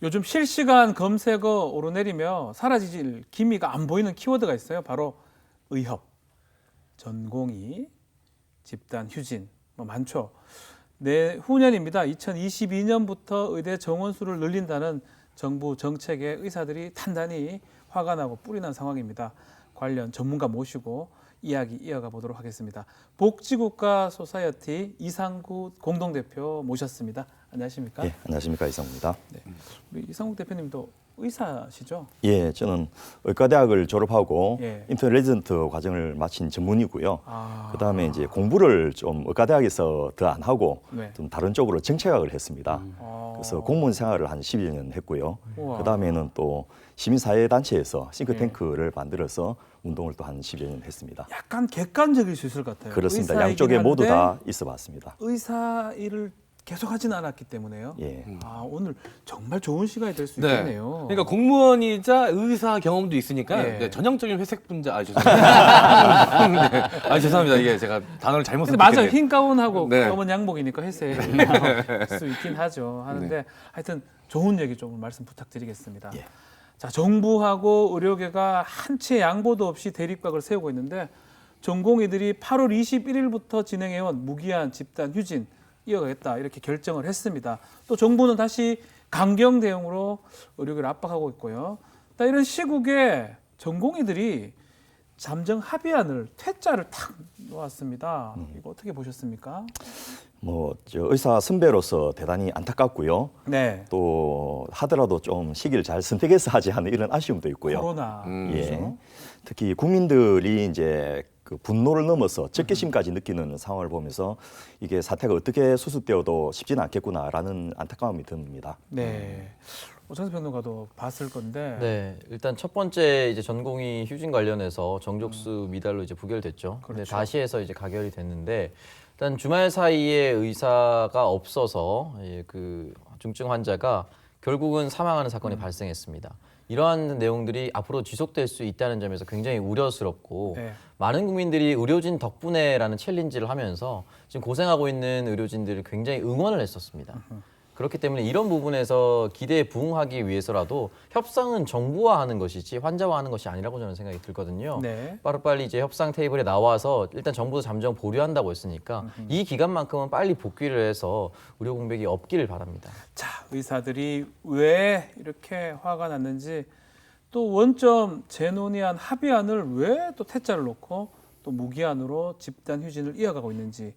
요즘 실시간 검색어 오르내리며 사라질 기미가 안 보이는 키워드가 있어요. 바로 의협, 전공의, 집단 휴진, 뭐 많죠. 내후년입니다. 2022년부터 의대 정원 수를 늘린다는 정부 정책에 의사들이 단단히 화가 나고 뿔이 난 상황입니다. 관련 전문가 모시고 이야기 이어가 보도록 하겠습니다. 복지국가 소사이어티 이상구 공동대표 모셨습니다. 안녕하십니까? 예, 안녕하십니까, 이상구입니다. 네. 우리 이상국 대표님도 의사시죠? 예, 저는 의과대학을 졸업하고 예. 인턴 레지던트 과정을 마친 전문이고요. 아. 그다음에 이제 공부를 좀 의과대학에서 더 안 하고 네. 좀 다른 쪽으로 정책학을 했습니다. 그래서 공무원 생활을 한 12여 년 했고요. 우와. 그다음에는 또 시민사회단체에서 싱크탱크를 만들어서 운동을 또 한 10여 년 했습니다. 약간 객관적일 수 있을 것 같아요. 그렇습니다. 의사이긴 양쪽에 모두 한데 다 있어 봤습니다. 의사 일을 계속 하진 않았기 때문에요. 예. 아, 오늘 정말 좋은 시간이 될 수 네. 있겠네요. 그러니까 공무원이자 의사 경험도 있으니까 예. 네, 전형적인 회색 분자. 아 죄송합니다. 네. 아 죄송합니다. 이게 제가 단어를 잘못 근데 맞아요. 선택했네요. 흰 가운하고 네. 검은 양복이니까 회색 수 있긴 하죠. 하는데 네. 하여튼 좋은 얘기 좀 말씀 부탁드리겠습니다. 예. 자, 정부하고 의료계가 한치의 양보도 없이 대립각을 세우고 있는데 전공의들이 8월 21일부터 진행해온 무기한 집단 휴진 이어가겠다 이렇게 결정을 했습니다. 또 정부는 다시 강경 대응으로 의료계를 압박하고 있고요. 이런 시국에 전공의들이 잠정 합의안을 퇴짜를 탁 놓았습니다. 이거 어떻게 보셨습니까? 뭐 저 의사 선배로서 대단히 안타깝고요. 네. 또 하더라도 좀 시기를 잘 선택해서 하지 않은 이런 아쉬움도 있고요. 코로나. 예. 그렇죠? 특히 국민들이 이제 그 분노를 넘어서 적개심까지 느끼는 상황을 보면서 이게 사태가 어떻게 수습되어도 쉽지는 않겠구나라는 안타까움이 듭니다. 네. 오창수 평론가도 봤을 건데. 네, 일단 첫 번째 이제 전공의 휴진 관련해서 정족수 미달로 이제 부결됐죠. 근데 그렇죠. 다시 해서 이제 가결이 됐는데 일단 주말 사이에 의사가 없어서 그 중증 환자가 결국은 사망하는 사건이 발생했습니다. 이러한 내용들이 앞으로 지속될 수 있다는 점에서 굉장히 우려스럽고 네. 많은 국민들이 의료진 덕분에라는 챌린지를 하면서 지금 고생하고 있는 의료진들을 굉장히 응원을 했었습니다. 그렇기 때문에 이런 부분에서 기대에 부응하기 위해서라도 협상은 정부와 하는 것이지 환자와 하는 것이 아니라고 저는 생각이 들거든요. 네. 빠르빨리 이제 협상 테이블에 나와서 일단 정부도 잠정 보류한다고 했으니까 이 기간만큼은 빨리 복귀를 해서 의료 공백이 없기를 바랍니다. 자, 의사들이 왜 이렇게 화가 났는지 또 원점 재논의한 합의안을 왜 또 퇴짜를 놓고 또 무기한으로 집단 휴진을 이어가고 있는지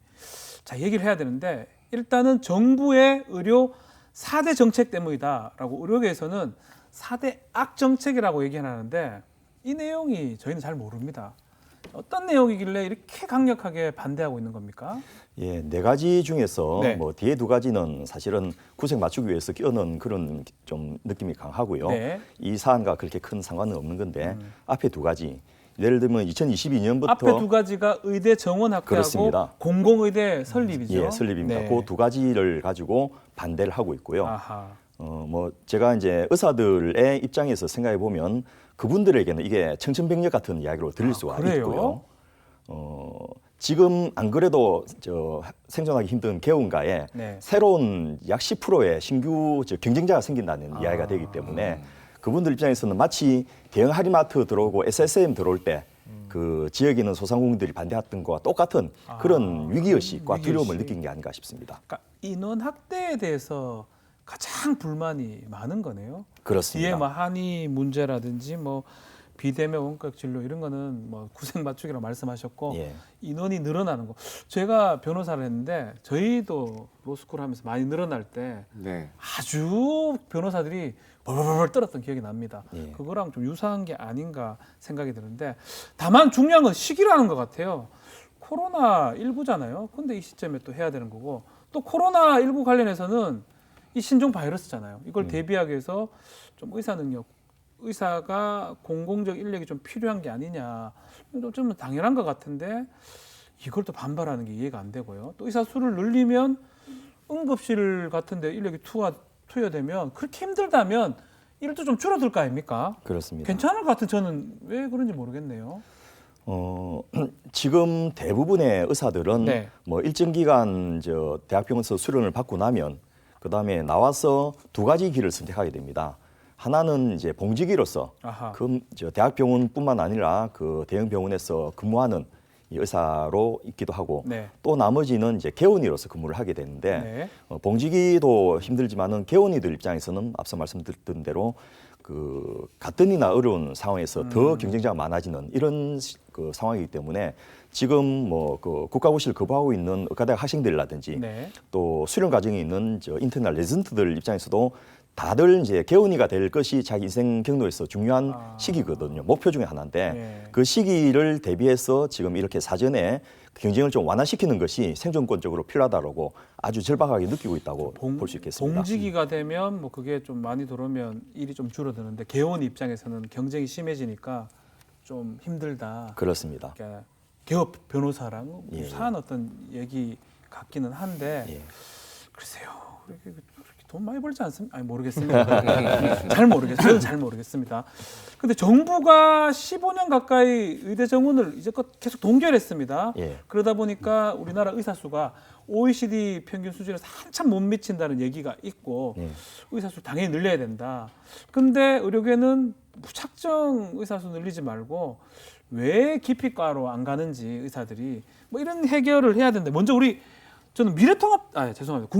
자, 얘기를 해야 되는데 일단은 정부의 의료 4대 정책 때문이다라고 의료계에서는 4대 악정책이라고 얘기하는데 이 내용이 저희는 잘 모릅니다. 어떤 내용이길래 이렇게 강력하게 반대하고 있는 겁니까? 예, 네 가지 중에서 네. 뭐 뒤에 두 가지는 사실은 구색 맞추기 위해서 끼얹은 그런 좀 느낌이 강하고요. 네. 이 사안과 그렇게 큰 상관은 없는 건데 앞에 두 가지. 예를 들면 2022년부터 앞에 두 가지가 의대 정원 확대하고 그렇습니다. 공공의대 설립이죠. 예, 설립입니다. 네. 그 두 가지를 가지고 반대를 하고 있고요. 아하. 뭐 제가 이제 의사들의 입장에서 생각해 보면 그분들에게는 이게 청천벽력 같은 이야기로 들릴 수가 그래요? 있고요. 지금 안 그래도 저 생존하기 힘든 개원가에 네. 새로운 약 10%의 신규 경쟁자가 생긴다는 이야기가 되기 때문에 그분들 입장에서는 마치 대형 하리마트 들어오고 SSM 들어올 때 그 지역에 있는 소상공인들이 반대했던 것과 똑같은 그런 위기의식과 위기의식. 두려움을 느낀 게 아닌가 싶습니다. 그러니까 인원 확대에 대해서 가장 불만이 많은 거네요. 그렇습니다. 뒤에 뭐 한의 문제라든지 뭐 비대면 원격 진료 이런 거는 뭐 구색 맞추기라고 말씀하셨고 예. 인원이 늘어나는 거. 제가 변호사를 했는데 저희도 로스쿨 하면서 많이 늘어날 때 네. 아주 변호사들이 벌벌벌 떨었던 기억이 납니다. 예. 그거랑 좀 유사한 게 아닌가 생각이 드는데 다만 중요한 건 시기라는 것 같아요. 코로나19잖아요. 근데 이 시점에 또 해야 되는 거고 또 코로나19 관련해서는 이 신종 바이러스잖아요. 이걸 대비하기 위해서 좀 의사 능력, 의사가 공공적 인력이 좀 필요한 게 아니냐. 좀 당연한 것 같은데 이걸 또 반발하는 게 이해가 안 되고요. 또 의사 수를 늘리면 응급실 같은데 인력이 투여되면 그렇게 힘들다면 일도 좀 줄어들 거 아닙니까? 그렇습니다. 괜찮을 것 같은 저는 왜 그런지 모르겠네요. 지금 대부분의 의사들은 네. 뭐 일정 기간 저 대학병원에서 수련을 받고 나면 그다음에 나와서 두 가지 길을 선택하게 됩니다. 하나는 이제 봉직이로서 아하. 저 대학병원뿐만 아니라 그 대형 병원에서 근무하는 이 의사로 있기도 하고 네. 또 나머지는 이제 개원이로서 근무를 하게 되는데 네. 봉직이도 힘들지만은 개원이들 입장에서는 앞서 말씀드렸던 대로 그 가뜩이나 어려운 상황에서 더 경쟁자가 많아지는 이런 그 상황이기 때문에 지금 뭐 그 국가고시를 거부하고 있는 의과대학 학생들이라든지 네. 또 수련 과정에 있는 저 인터넷 레전트들 입장에서도 다들 이제 개원이가 될 것이 자기 인생 경로에서 중요한 시기거든요. 목표 중에 하나인데 네. 그 시기를 대비해서 지금 이렇게 사전에 경쟁을 좀 완화시키는 것이 생존권적으로 필요하다고 아주 절박하게 느끼고 있다고 볼 수 있겠습니다. 봉지기가 되면 뭐 그게 좀 많이 들어오면 일이 좀 줄어드는데 개원 입장에서는 경쟁이 심해지니까 좀 힘들다. 그렇습니다. 그러니까 개업 변호사랑 예, 유사한 어떤 얘기 같기는 한데 예. 글쎄요. 그렇게 돈 많이 벌지 않습니까? 아니 모르겠습니다. 잘 모르겠어요. 저는 잘 모르겠습니다. 근데 정부가 15년 가까이 의대 정원을 이제껏 계속 동결했습니다. 예. 그러다 보니까 우리나라 의사 수가 OECD 평균 수준에서 한참 못 미친다는 얘기가 있고 예. 의사 수 당연히 늘려야 된다. 근데 의료계는 무작정 의사 수 늘리지 말고 왜 기피과로 안 가는지 의사들이 뭐 이런 해결을 해야 되는데 먼저 저는 미래통합 죄송합니다.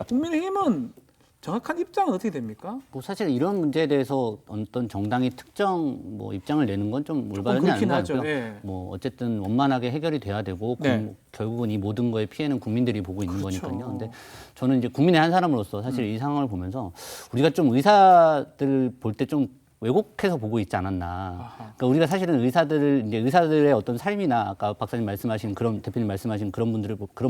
국민의힘은 정확한 입장은 어떻게 됩니까? 뭐 사실 이런 문제에 대해서 어떤 정당이 특정 뭐 입장을 내는 건 좀 올바르지 그렇긴 않은 것 하죠. 같고요. 예. 뭐 어쨌든 원만하게 해결이 돼야 되고 네. 결국은 이 모든 거의 피해는 국민들이 보고 있는 그렇죠. 거니까요. 근데 저는 이제 국민의 한 사람으로서 사실 이 상황을 보면서 우리가 좀 의사들 볼 때 좀 왜곡해서 보고 있지 않았나. 그러니까 우리가 사실은 의사들의 어떤 삶이나 아까 박사님 말씀하신 그런 대표님 말씀하신 그런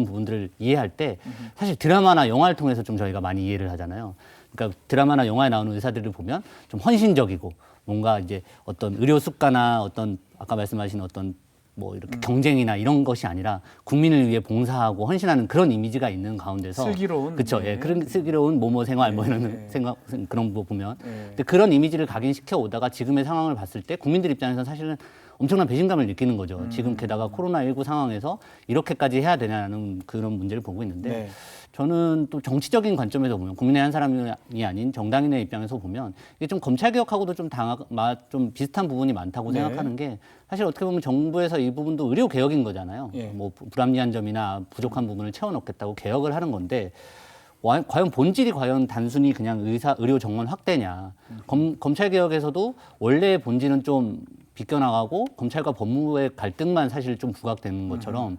부분들을 이해할 때 사실 드라마나 영화를 통해서 좀 저희가 많이 이해를 하잖아요. 그러니까 드라마나 영화에 나오는 의사들을 보면 좀 헌신적이고 뭔가 이제 어떤 의료 수가나 어떤 아까 말씀하신 어떤 뭐 이렇게 경쟁이나 이런 것이 아니라 국민을 위해 봉사하고 헌신하는 그런 이미지가 있는 가운데서 슬기로운, 그렇죠. 네. 예, 그런 슬기로운 모모 생활 뭐 이런 네. 생각 그런 거 보면 네. 근데 그런 이미지를 각인시켜 오다가 지금의 상황을 봤을 때 국민들 입장에서는 사실은 엄청난 배신감을 느끼는 거죠. 지금 게다가 코로나19 상황에서 이렇게까지 해야 되냐는 그런 문제를 보고 있는데 네. 저는 또 정치적인 관점에서 보면 국민의 한 사람이 아닌 정당인의 입장에서 보면 이게 좀 검찰 개혁하고도 좀 비슷한 부분이 많다고 네. 생각하는 게 사실 어떻게 보면 정부에서 이 부분도 의료 개혁인 거잖아요. 예. 뭐 불합리한 점이나 부족한 부분을 채워넣겠다고 개혁을 하는 건데 과연 본질이 과연 단순히 그냥 의료 정원 확대냐? 검찰 개혁에서도 원래의 본질은 좀 비껴나가고 검찰과 법무부의 갈등만 사실 좀 부각되는 것처럼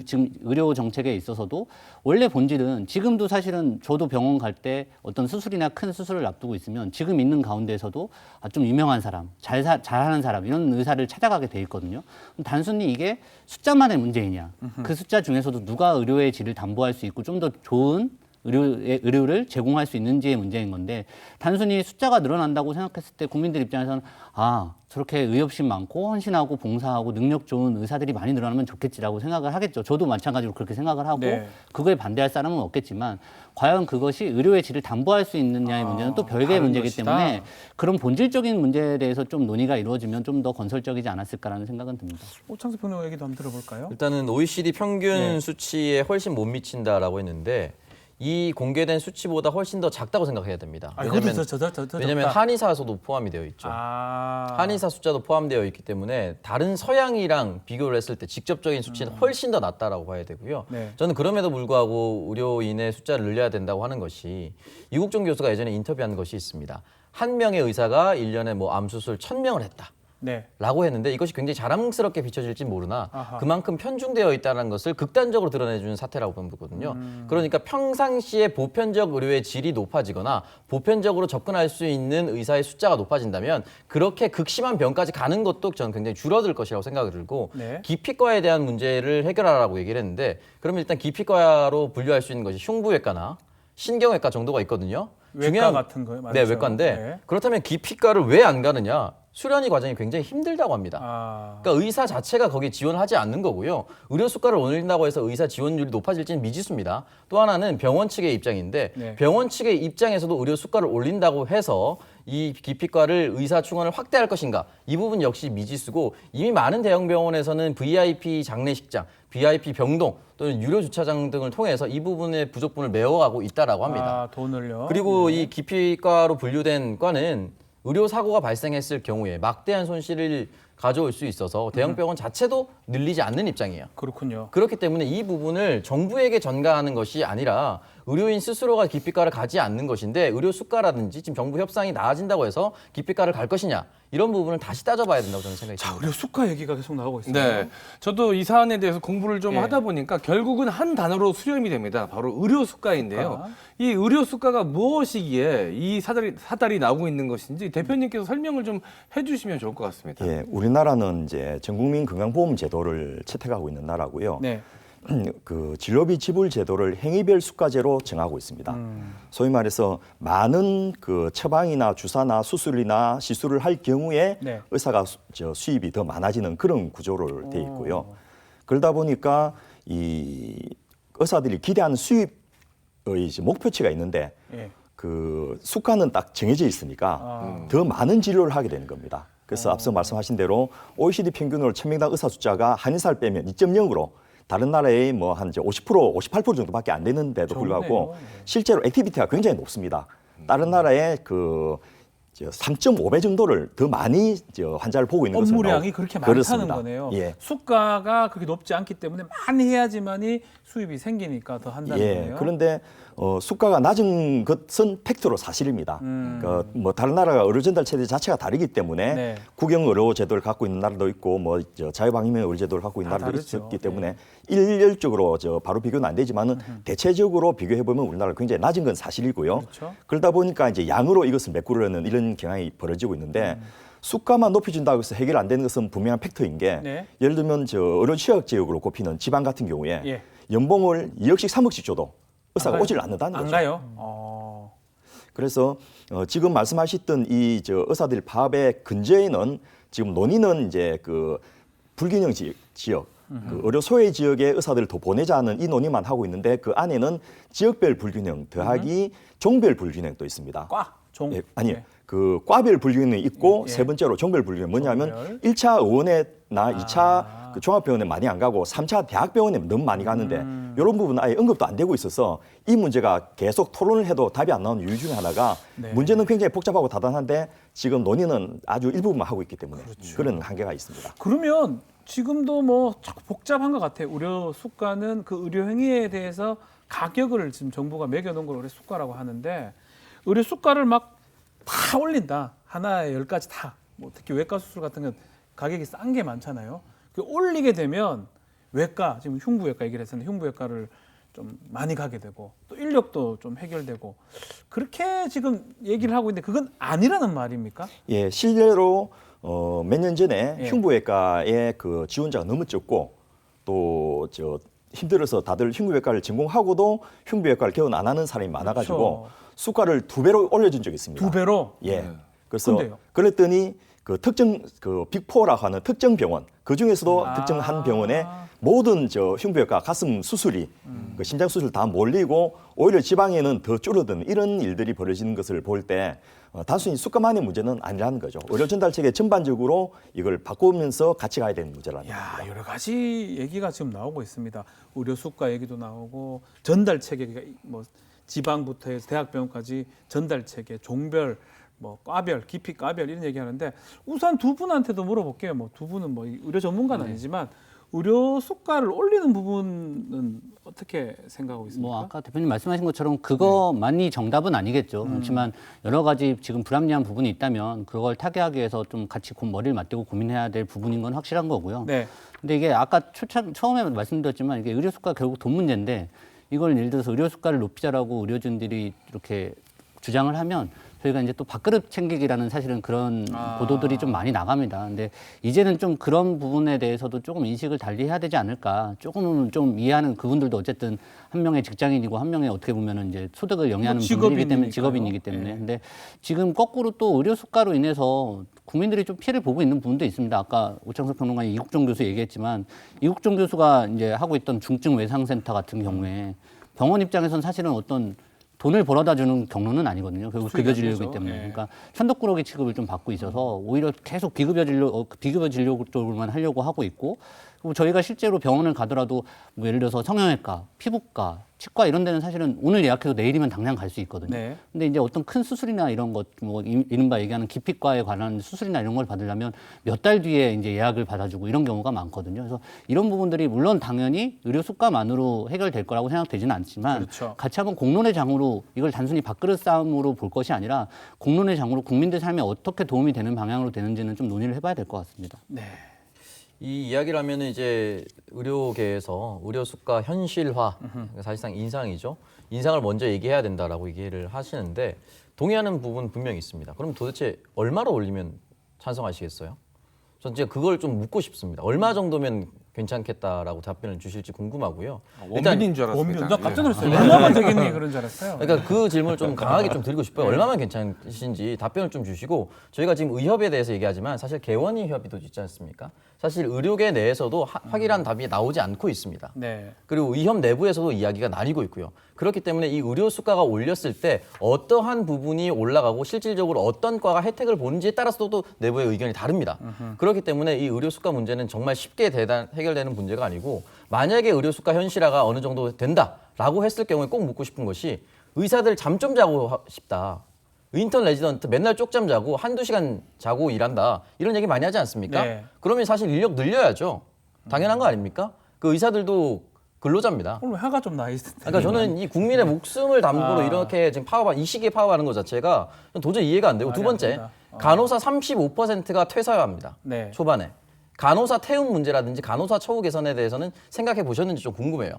지금 의료 정책에 있어서도 원래 본질은 지금도 사실은 저도 병원 갈 때 어떤 수술이나 큰 수술을 앞두고 있으면 지금 있는 가운데서도 좀 유명한 사람, 잘하는 사람 이런 의사를 찾아가게 돼 있거든요. 단순히 이게 숫자만의 문제이냐? 그 숫자 중에서도 누가 의료의 질을 담보할 수 있고 좀 더 좋은 의료를 제공할 수 있는지의 문제인 건데 단순히 숫자가 늘어난다고 생각했을 때 국민들 입장에서는 저렇게 의협심 많고 헌신하고 봉사하고 능력 좋은 의사들이 많이 늘어나면 좋겠지라고 생각을 하겠죠. 저도 마찬가지로 그렇게 생각을 하고 네. 그거에 반대할 사람은 없겠지만 과연 그것이 의료의 질을 담보할 수 있느냐의 문제는 또 별개의 다른 문제이기 것이다. 때문에 그런 본질적인 문제에 대해서 좀 논의가 이루어지면 좀 더 건설적이지 않았을까라는 생각은 듭니다. 오창석 평론 얘기도 한번 들어볼까요? 일단은 OECD 평균 네. 수치에 훨씬 못 미친다라고 했는데 이 공개된 수치보다 훨씬 더 작다고 생각해야 됩니다. 그것도 왜냐면 적다. 한의사에서도 포함이 되어 있죠. 한의사 숫자도 포함되어 있기 때문에 다른 서양이랑 비교를 했을 때 직접적인 수치는 훨씬 더 낮다라고 봐야 되고요. 네. 저는 그럼에도 불구하고 의료인의 숫자를 늘려야 된다고 하는 것이 이국종 교수가 예전에 인터뷰한 것이 있습니다. 한 명의 의사가 1년에 뭐 암수술 1000명을 했다. 네. 라고 했는데 이것이 굉장히 자랑스럽게 비춰질지 모르나 아하. 그만큼 편중되어 있다는 것을 극단적으로 드러내주는 사태라고 보거든요. 그러니까 평상시에 보편적 의료의 질이 높아지거나 보편적으로 접근할 수 있는 의사의 숫자가 높아진다면 그렇게 극심한 병까지 가는 것도 저는 굉장히 줄어들 것이라고 생각을 들고 네. 기피과에 대한 문제를 해결하라고 얘기를 했는데 그러면 일단 기피과로 분류할 수 있는 것이 흉부외과나 신경외과 정도가 있거든요. 외과 같은 거요? 네, 외과인데 네. 그렇다면 기피과를 왜 안 가느냐? 수련이 과정이 굉장히 힘들다고 합니다. 그러니까 의사 자체가 거기에 지원하지 않는 거고요. 의료 수가를 올린다고 해서 의사 지원율이 높아질지는 미지수입니다. 또 하나는 병원 측의 입장인데 네. 병원 측의 입장에서도 의료 수가를 올린다고 해서 이 기피과를 의사 충원을 확대할 것인가 이 부분 역시 미지수고 이미 많은 대형 병원에서는 VIP 장례식장 VIP 병동 또는 유료 주차장 등을 통해서 이 부분의 부족분을 메워가고 있다라고 합니다. 아, 돈을요. 그리고 이 기피과로 분류된 과는 의료 사고가 발생했을 경우에 막대한 손실을 가져올 수 있어서 대형 병원 자체도 늘리지 않는 입장이에요. 그렇군요. 그렇기 때문에 이 부분을 정부에게 전가하는 것이 아니라 의료인 스스로가 기피과를 가지 않는 것인데 의료 수가라든지 지금 정부 협상이 나아진다고 해서 기피과를 갈 것이냐 이런 부분을 다시 따져봐야 된다고 저는 생각이 자, 듭니다. 의료 수가 얘기가 계속 나오고 있습니다. 네, 저도 이 사안에 대해서 공부를 좀 예. 하다 보니까 결국은 한 단어로 수렴이 됩니다. 바로 의료 수가인데요. 수가. 이 의료 수가가 무엇이기에 이 사달이 나오고 있는 것인지 대표님께서 설명을 좀 해주시면 좋을 것 같습니다. 예, 우리나라는 이제 전국민 건강보험 제도를 채택하고 있는 나라고요. 네. 그 진료비 지불 제도를 행위별 수가제로 정하고 있습니다. 소위 말해서 많은 그 처방이나 주사나 수술이나 시술을 할 경우에 네. 의사가 수입이 더 많아지는 그런 구조로 돼 있고요. 그러다 보니까 이 의사들이 기대하는 수입의 이제 목표치가 있는데 예. 그 수가는 딱 정해져 있으니까 더 많은 진료를 하게 되는 겁니다. 그래서 앞서 말씀하신 대로 OECD 평균으로 1000명당 의사 숫자가 한의사를 빼면 2.0으로 다른 나라의 뭐 한 50%, 58% 정도밖에 안 되는데도 불구하고 좋네요. 실제로 액티비티가 굉장히 높습니다. 다른 나라의 그 3.5배 정도를 더 많이 환자를 보고 있는 것은 업무량이 그렇게 많다는 그렇습니다. 거네요. 예. 수가가 그렇게 높지 않기 때문에 많이 해야지만이 수입이 생기니까 더 한다는 예, 거네요. 그런데 수가가 낮은 것은 팩트로 사실입니다. 그러니까 뭐 다른 나라가 의료 전달 체제 자체가 다르기 때문에 네. 국영 의료 제도를 갖고 있는 나라도 있고 뭐 자유방위명 의료 제도를 갖고 있는 다 나라도 다르죠. 있기 때문에 일률적으로 바로 비교는 안 되지만은 대체적으로 비교해 보면 우리나라가 굉장히 낮은 건 사실이고요. 그렇죠. 그러다 보니까 이제 양으로 이것을 메꾸려는 이런 경향이 벌어지고 있는데 수가만 높여준다고 해서 해결 안 되는 것은 분명한 팩트인 게 네. 예를 들면 의료 취약 지역으로 꼽히는 지방 같은 경우에 예. 연봉을 2억씩 3억씩 줘도 의사가 안 가요? 오질 않는다는 안 거죠. 가요? 그래서 지금 말씀하셨던 이 의사들 파업의 근저에는 지금 논의는 이제 그 불균형 지역, 그 의료 소외 지역의 의사들을 더 보내자는 이 논의만 하고 있는데 그 안에는 지역별 불균형 더하기 종별 불균형도 있습니다. 과, 종. 예, 아니 예. 그 과별 불균형이 있고 예. 세 번째로 종별 불균형 뭐냐면 종별. 1차 의원에나 2차 그 종합병원에 많이 안 가고 3차 대학병원에 너무 많이 가는데 이런 부분은 아예 언급도 안 되고 있어서 이 문제가 계속 토론을 해도 답이 안 나오는 이유 중에 하나가 네. 문제는 굉장히 복잡하고 다단한데 지금 논의는 아주 일부분만 하고 있기 때문에 그런 한계가 있습니다. 그러면 지금도 뭐 자꾸 복잡한 것 같아요. 의료 수가는 그 의료 행위에 대해서 가격을 지금 정부가 매겨놓은 걸 의료 수가라고 하는데 의료 수가를 막 다 올린다. 하나에 10가지 다. 뭐 특히 외과 수술 같은 건 가격이 싼 게 많잖아요. 그 올리게 되면 외과, 지금 흉부외과 얘기를 했었는데 흉부외과를 좀 많이 가게 되고 또 인력도 좀 해결되고 그렇게 지금 얘기를 하고 있는데 그건 아니라는 말입니까? 예, 실제로 몇 년 전에 예. 흉부외과의 그 지원자가 너무 적고 또 힘들어서 다들 흉부외과를 전공하고도 흉부외과를 개원 안 하는 사람이 많아가지고 그렇죠. 수가를 2배로 올려준 적이 있습니다. 2배로? 예. 그래서 근데요? 그랬더니 그 특정 그 빅4라고 하는 특정 병원 그 중에서도 특정 한 병원에 모든 흉부외과 가슴 수술이 그 심장 수술 다 몰리고 오히려 지방에는 더 줄어드는 이런 일들이 벌어지는 것을 볼 때 단순히 수가만의 문제는 아니라는 거죠. 의료 전달 체계 전반적으로 이걸 바꾸면서 같이 가야 되는 문제라는 야, 겁니다. 여러 가지 얘기가 지금 나오고 있습니다. 의료 수가 얘기도 나오고 전달 체계가 뭐 지방부터 해서 대학병원까지 전달 체계, 종별, 뭐 과별, 깊이 과별 이런 얘기하는데 우선 두 분한테도 물어볼게요. 뭐 두 분은 뭐 의료 전문가는 아니지만 의료 수가를 올리는 부분은 어떻게 생각하고 있습니까? 뭐 아까 대표님 말씀하신 것처럼 그것만이 정답은 아니겠죠. 그렇지만 여러 가지 지금 불합리한 부분이 있다면 그걸 타개하기 위해서 좀 같이 머리를 맞대고 고민해야 될 부분인 건 확실한 거고요. 네. 근데 이게 아까 처음에 말씀드렸지만 이게 의료 수가 결국 돈 문제인데 이걸 예를 들어서 의료 수가를 높이자라고 의료진들이 이렇게 주장을 하면 저희가 이제 또 밥그릇 챙기기라는 사실은 그런 보도들이 좀 많이 나갑니다. 근데 이제는 좀 그런 부분에 대해서도 조금 인식을 달리 해야 되지 않을까. 조금은 좀 이해하는 그분들도 어쨌든 한 명의 직장인이고 한 명의 어떻게 보면은 이제 소득을 영위하는 분들이기 때문에 직업인이기 때문에. 네. 근데 지금 거꾸로 또 의료 수가로 인해서 국민들이 좀 피해를 보고 있는 부분도 있습니다. 아까 오창석 평론가님 이국종 교수 얘기했지만 이국종 교수가 이제 하고 있던 중증 외상센터 같은 경우에 병원 입장에서는 사실은 어떤 돈을 벌어다 주는 경로는 아니거든요. 결국 급여 진료이기 때문에. 네. 그러니까 천덕꾸러기 취급을 좀 받고 있어서 오히려 계속 비급여 진료 쪽으로만 하려고 하고 있고 그리고 저희가 실제로 병원을 가더라도 뭐 예를 들어서 성형외과, 피부과, 치과 이런 데는 사실은 오늘 예약해도 내일이면 당장 갈 수 있거든요. 네. 근데 이제 어떤 큰 수술이나 이런 것, 뭐 이른바 얘기하는 기피과에 관한 수술이나 이런 걸 받으려면 몇 달 뒤에 이제 예약을 받아주고 이런 경우가 많거든요. 그래서 이런 부분들이 물론 당연히 의료 수가만으로 해결될 거라고 생각되지는 않지만 그렇죠. 같이 한번 공론의 장으로 이걸 단순히 밥그릇 싸움으로 볼 것이 아니라 공론의 장으로 국민들 삶에 어떻게 도움이 되는 방향으로 되는지는 좀 논의를 해봐야 될 것 같습니다. 네. 이 이야기를 하면은 이제 의료계에서 의료 수가 현실화, 사실상 인상이죠. 인상을 먼저 얘기해야 된다라고 얘기를 하시는데 동의하는 부분 분명히 있습니다. 그럼 도대체 얼마로 올리면 찬성하시겠어요? 전 이제 그걸 좀 묻고 싶습니다. 얼마 정도면 괜찮겠다라고 답변을 주실지 궁금하고요. 원빈인 줄 원빈, 알았습니다. 나 깜짝 놀랐어요. 얼마만 되겠니 그런 줄 알았어요. 그러니까 그 질문을 좀 강하게 좀 드리고 싶어요. 얼마만 괜찮으신지 답변을 좀 주시고 저희가 지금 의협에 대해서 얘기하지만 사실 개원이 협의도 있지 않습니까? 사실 의료계 내에서도 확실한 답이 나오지 않고 있습니다. 네. 그리고 의협 내부에서도 이야기가 나뉘고 있고요. 그렇기 때문에 이 의료 수가가 올렸을 때 어떠한 부분이 올라가고 실질적으로 어떤 과가 혜택을 보는지에 따라서도 내부의 의견이 다릅니다. 그렇기 때문에 이 의료 수가 문제는 정말 쉽게 해결되는 문제가 아니고 만약에 의료 수가 현실화가 어느 정도 된다라고 했을 경우에 꼭 묻고 싶은 것이 의사들 잠 좀 자고 싶다. 인턴 레지던트 맨날 쪽잠 자고 한두 시간 자고 일한다. 이런 얘기 많이 하지 않습니까? 네. 그러면 사실 인력 늘려야죠. 당연한 거 아닙니까? 그 의사들도 근로자입니다. 오늘 화가 좀 나 있을 텐데. 그러니까 저는 이 국민의 목숨을 담보로 이렇게 지금 이 시기에 파업하는 것 자체가 도저히 이해가 안 되고 두 말이 안 번째, 된다. 간호사 35%가 퇴사합니다. 네. 초반에. 간호사 태움 문제라든지 간호사 처우 개선에 대해서는 생각해 보셨는지 좀 궁금해요.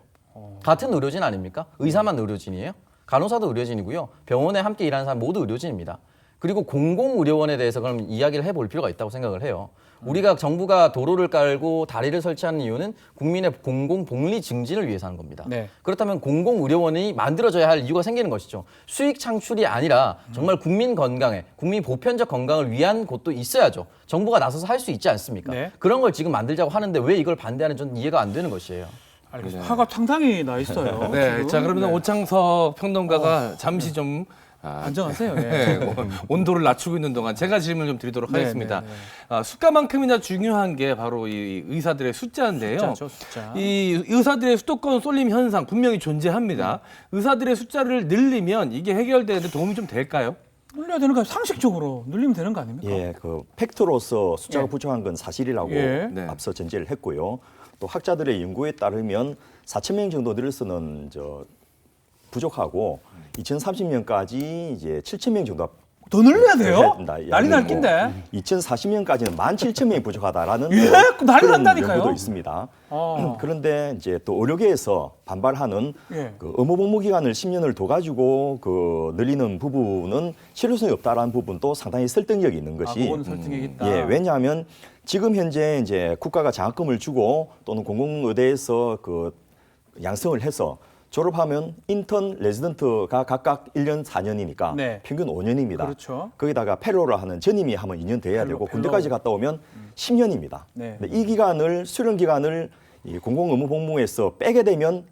같은 의료진 아닙니까? 의사만 의료진이에요? 간호사도 의료진이고요. 병원에 함께 일하는 사람 모두 의료진입니다. 그리고 공공의료원에 대해서 그럼 이야기를 해볼 필요가 있다고 생각을 해요. 우리가 정부가 도로를 깔고 다리를 설치하는 이유는 국민의 공공복리 증진을 위해서 하는 겁니다. 네. 그렇다면 공공의료원이 만들어져야 할 이유가 생기는 것이죠. 수익 창출이 아니라 정말 국민 건강에, 국민 보편적 건강을 위한 곳도 있어야죠. 정부가 나서서 할 수 있지 않습니까? 네. 그런 걸 지금 만들자고 하는데 왜 이걸 반대하는 전 이해가 안 되는 것이에요. 알겠습니다. 화가 상당히 나 있어요. 네, 지금. 자 그러면 네. 오창석 평론가가 잠시 좀 안정하세요. 예. 네, 온도를 낮추고 있는 동안 제가 질문을 좀 드리도록 네, 하겠습니다. 네, 네. 수가만큼이나 중요한 게 바로 이 의사들의 숫자인데요. 숫자죠, 숫자. 이 의사들의 수도권 쏠림 현상 분명히 존재합니다. 의사들의 숫자를 늘리면 이게 해결되는데 도움이 좀 될까요? 늘려야 되는 거 상식적으로 늘리면 되는 거 아닙니까? 예, 그 팩트로서 숫자가 예. 부족한 건 사실이라고 예. 네. 앞서 전제를 했고요. 또 학자들의 연구에 따르면 4,000명 정도 늘려서는 부족하고 2030년까지 이제 7,000명 정도 더 늘려야 돼요? 해야 된다. 난리 날 낀데. 2040년까지는 17,000명이 부족하다라는 예? 난리 그런 난다니까요? 연구도 있습니다. 어. 그런데 이제 또 의료계에서 반발하는 예. 그 의무 복무 기간을 10년을 더 가지고 그 늘리는 부분은 실효성이 없다라는 부분도 상당히 설득력이 있는 것이 그거는 설득이 있다. 예, 왜냐하면 지금 현재 이제 국가가 장학금을 주고 또는 공공의대에서 그 양성을 해서 졸업하면 인턴, 레지던트가 각각 1년 4년이니까 네. 평균 5년입니다. 그렇죠. 거기다가 펠로를 하는 전임이 하면 2년 더 해야 펠로, 되고 펠로. 군대까지 갔다 오면 10년입니다. 네. 이 기간을 수련 기간을 이 공공의무복무에서 빼게 되면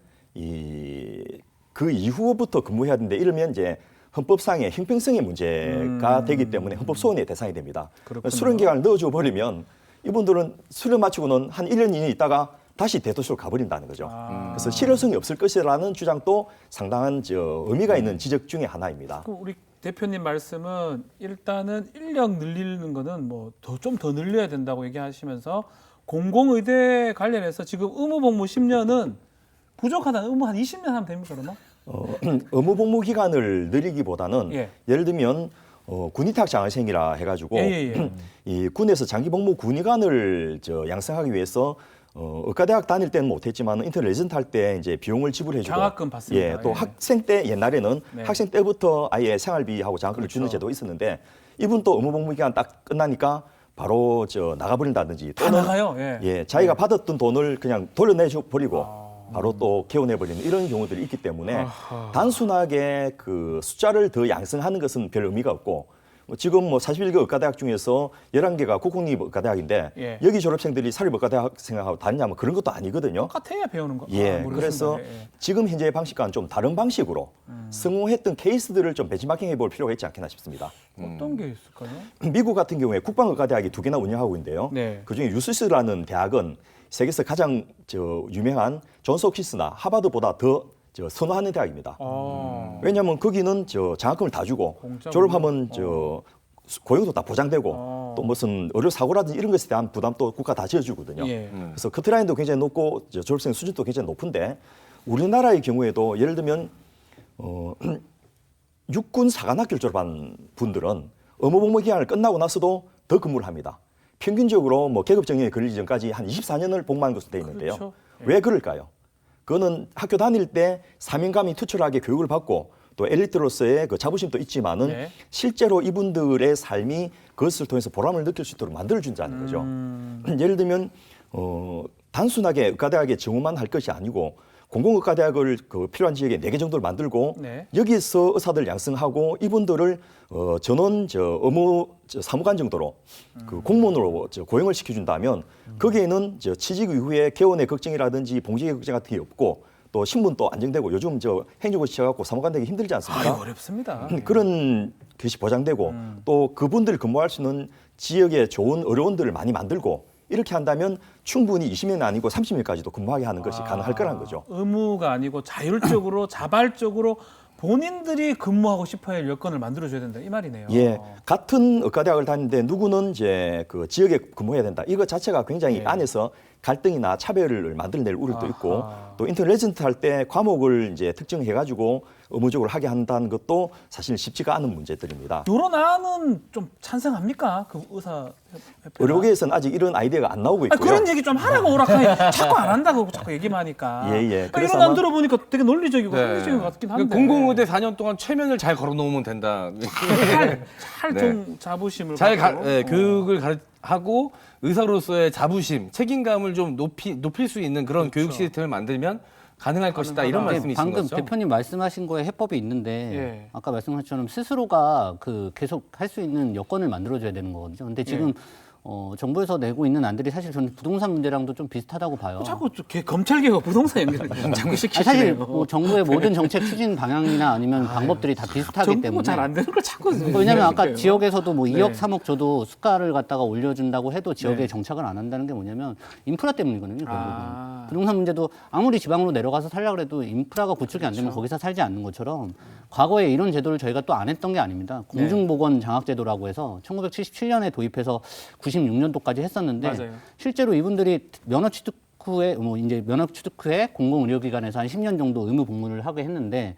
그 이후부터 근무해야 되는데 이러면 이제 헌법상의 형평성의 문제가 되기 때문에 헌법 소원의 대상이 됩니다. 그렇군요. 수련 기간을 넣어줘 버리면 이분들은 수련 마치고는 한 1년, 2년 있다가 다시 대도시로 가버린다는 거죠. 그래서 실효성이 없을 것이라는 주장도 상당한 의미가 있는 지적 중에 하나입니다. 그 우리 대표님 말씀은 일단은 인력 늘리는 거는 뭐 좀 더 늘려야 된다고 얘기하시면서 공공의대 관련해서 지금 의무복무 10년은 부족하다는 의무 한 20년 하면 됩니까 그러면? 의무 복무 기간을 늘리기보다는 예. 예를 들면 군의탁 장학생이라 해가지고 예. 이 군에서 장기 복무 군의관을 양성하기 위해서 의과대학 다닐 때는 못했지만 인턴 레지던트 할 때 이제 비용을 지불해주고 장학금 받습니다. 예, 또 예. 학생 때 옛날에는 네. 학생 때부터 아예 생활비하고 장학금을 주는 그렇죠. 제도 있었는데 이분 또 의무 복무 기간 딱 끝나니까 바로 나가버린다든지 다 나가요. 예. 예, 자기가 받았던 돈을 그냥 돌려내줘 버리고 바로 또 개원해버리는 이런 경우들이 있기 때문에 단순하게 그 숫자를 더 양성하는 것은 별 의미가 없고 지금 41개 의과대학 중에서 11개가 국공립의과대학인데 예. 여기 졸업생들이 사립의과대학 생각하고 다니냐면 그런 것도 아니거든요. 똑같아야 배우는 거. 예, 모르겠습니다. 그래서 예. 지금 현재의 방식과는 좀 다른 방식으로 성공했던 케이스들을 좀 벤치마킹 해볼 필요가 있지 않겠나 싶습니다. 어떤 게 있을까요? 미국 같은 경우에 국방의과대학이 2개나 운영하고 있는데요. 네. 그중에 UCS라는 대학은 세계에서 가장 유명한 존스 홉킨스나 하버드보다 더 선호하는 대학입니다. 왜냐하면 거기는 장학금을 다 주고 공짜로? 졸업하면 고용도 다 보장되고 또 무슨 의료 사고라든지 이런 것에 대한 부담도 국가 다 지어주거든요. 예. 그래서 커트라인도 굉장히 높고 졸업생 수준도 굉장히 높은데 우리나라의 경우에도 예를 들면 육군 사관학교를 졸업한 분들은 의무복무 기간을 끝나고 나서도 더 근무를 합니다. 평균적으로 뭐 계급 정년에 걸리기 전까지 한 24년을 복무하는 것으로 되어 있는데요. 그렇죠. 왜 그럴까요? 그거는 학교 다닐 때 사명감이 투철하게 교육을 받고 또 엘리트로서의 그 자부심도 있지만은 네. 실제로 이분들의 삶이 그것을 통해서 보람을 느낄 수 있도록 만들어준다는 거죠. 예를 들면 단순하게 의과대학에 정원만 할 것이 아니고 공공의과대학을 필요한 지역에 4개 정도를 만들고 네. 여기서 의사들 양성하고 이분들을 전원 의무 사무관 정도로 그 공무원으로 고용을 시켜준다면 거기에는 취직 이후에 개원의 걱정이라든지 봉직의 걱정 같은 게 없고 또 신분도 안정되고 요즘 행정고 시작하고 사무관 되기 힘들지 않습니까? 어렵습니다. 그런 것이 보장되고 또 그분들이 근무할 수 있는 지역에 좋은 의료원들을 많이 만들고 이렇게 한다면 충분히 20년 아니고 30년까지도 근무하게 하는 것이 가능할 거라는 거죠. 의무가 아니고 자율적으로 자발적으로 본인들이 근무하고 싶어야 할 여건을 만들어줘야 된다 이 말이네요. 예, 같은 의과대학을 다니는데 누구는 이제 그 지역에 근무해야 된다. 이거 자체가 굉장히 네. 안에서 갈등이나 차별을 만들어낼 우려도 있고 아하. 또 인턴 레지던트 할 때 과목을 이제 특정해가지고 의무적으로 하게 한다는 것도 사실 쉽지가 않은 문제들입니다. 이런 안은 좀 찬성합니까? 그 의사 의료계에서는 아직 이런 아이디어가 안 나오고 있고요. 그런 얘기 좀 하라고 오락하니 자꾸 안 한다고 자꾸 얘기만 하니까. 예, 예. 그러니까 그래서 이런 안 아마- 들어보니까 되게 논리적이고 네. 합리적인 것 같긴 한데. 공공의대 4년 동안 최면을 잘 걸어놓으면 된다. 좀 자부심을 잘 갖고. 교육을 하고 의사로서의 자부심, 책임감을 좀 높일 수 있는 그런 교육 시스템을 만들면 가능할 것이다. 이런 가능하다. 말씀이신 방금 거죠? 대표님 말씀하신 거에 해법이 있는데 예. 아까 말씀하신 것처럼 스스로가 그 계속 할 수 있는 여건을 만들어줘야 되는 거거든요. 근데 지금 정부에서 내고 있는 안들이 사실 저는 부동산 문제랑도 좀 비슷하다고 봐요. 자꾸 검찰 개혁 부동산 연결 자꾸 아니, 시키시네요. 사실 뭐 정부의 모든 정책 추진 방향이나 아니면 방법들이 다 비슷하기 정부가 때문에 잘안 되는 걸 자꾸. 왜냐하면 아까 얘기해요. 지역에서도 뭐 2억, 네. 3억 줘도 수가를 갖다가 올려준다고 해도 지역에 네. 정착을 안 한다는 게 뭐냐면 인프라 때문이거든요. 결국은. 아. 부동산 문제도 아무리 지방으로 내려가서 살려고 해도 인프라가 구축이 안 되면 그렇죠. 거기서 살지 않는 것처럼 과거에 이런 제도를 저희가 또 안 했던 게 아닙니다. 네. 공중보건 장학제도라고 해서 1977년에 도입해서 96년도까지 했었는데 맞아요. 실제로 이분들이 면허 취득 후에 면허 취득 후에 공공의료기관에서 한 10년 정도 의무 복무를 하게 했는데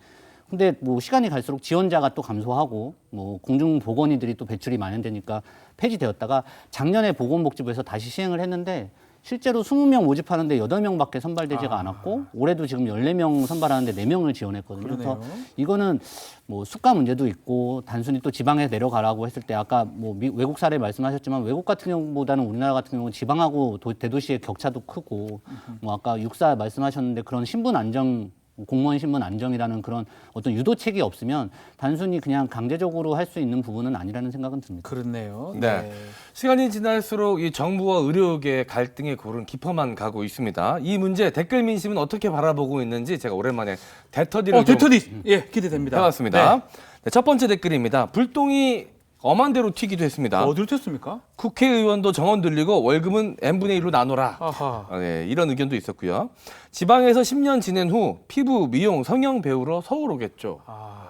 근데 뭐 시간이 갈수록 지원자가 또 감소하고 뭐 공중보건의들이 또 배출이 만연되니까 폐지되었다가 작년에 보건복지부에서 다시 시행을 했는데 실제로 20명 모집하는데 8명밖에 선발되지가 않았고 올해도 지금 14명 선발하는데 4명을 지원했거든요. 그러네요. 그래서 이거는 뭐 수가 문제도 있고 단순히 또 지방에 내려가라고 했을 때 아까 뭐 외국 사례 말씀하셨지만 외국 같은 경우보다는 우리나라 같은 경우는 지방하고 대도시의 격차도 크고 뭐 아까 육사 말씀하셨는데 그런 신분 안정 공무원 신분 안정이라는 그런 어떤 유도책이 없으면 단순히 그냥 강제적으로 할 수 있는 부분은 아니라는 생각은 듭니다. 그렇네요. 네. 시간이 지날수록 이 정부와 의료계 갈등의 골은 깊어만 가고 있습니다. 이 문제 댓글 민심은 어떻게 바라보고 있는지 제가 오랜만에 대터디를 좀 대터디 예 기대됩니다. 해봤습니다. 네. 네, 첫 번째 댓글입니다. 불똥이 엄한 대로 튀기도 했습니다. 어디로 튀었습니까? 국회의원도 정원 들리고 월급은 n분의 1로 나눠라. 아하. 네, 이런 의견도 있었고요. 지방에서 10년 지낸 후 피부, 미용, 성형 배우러 서울 오겠죠.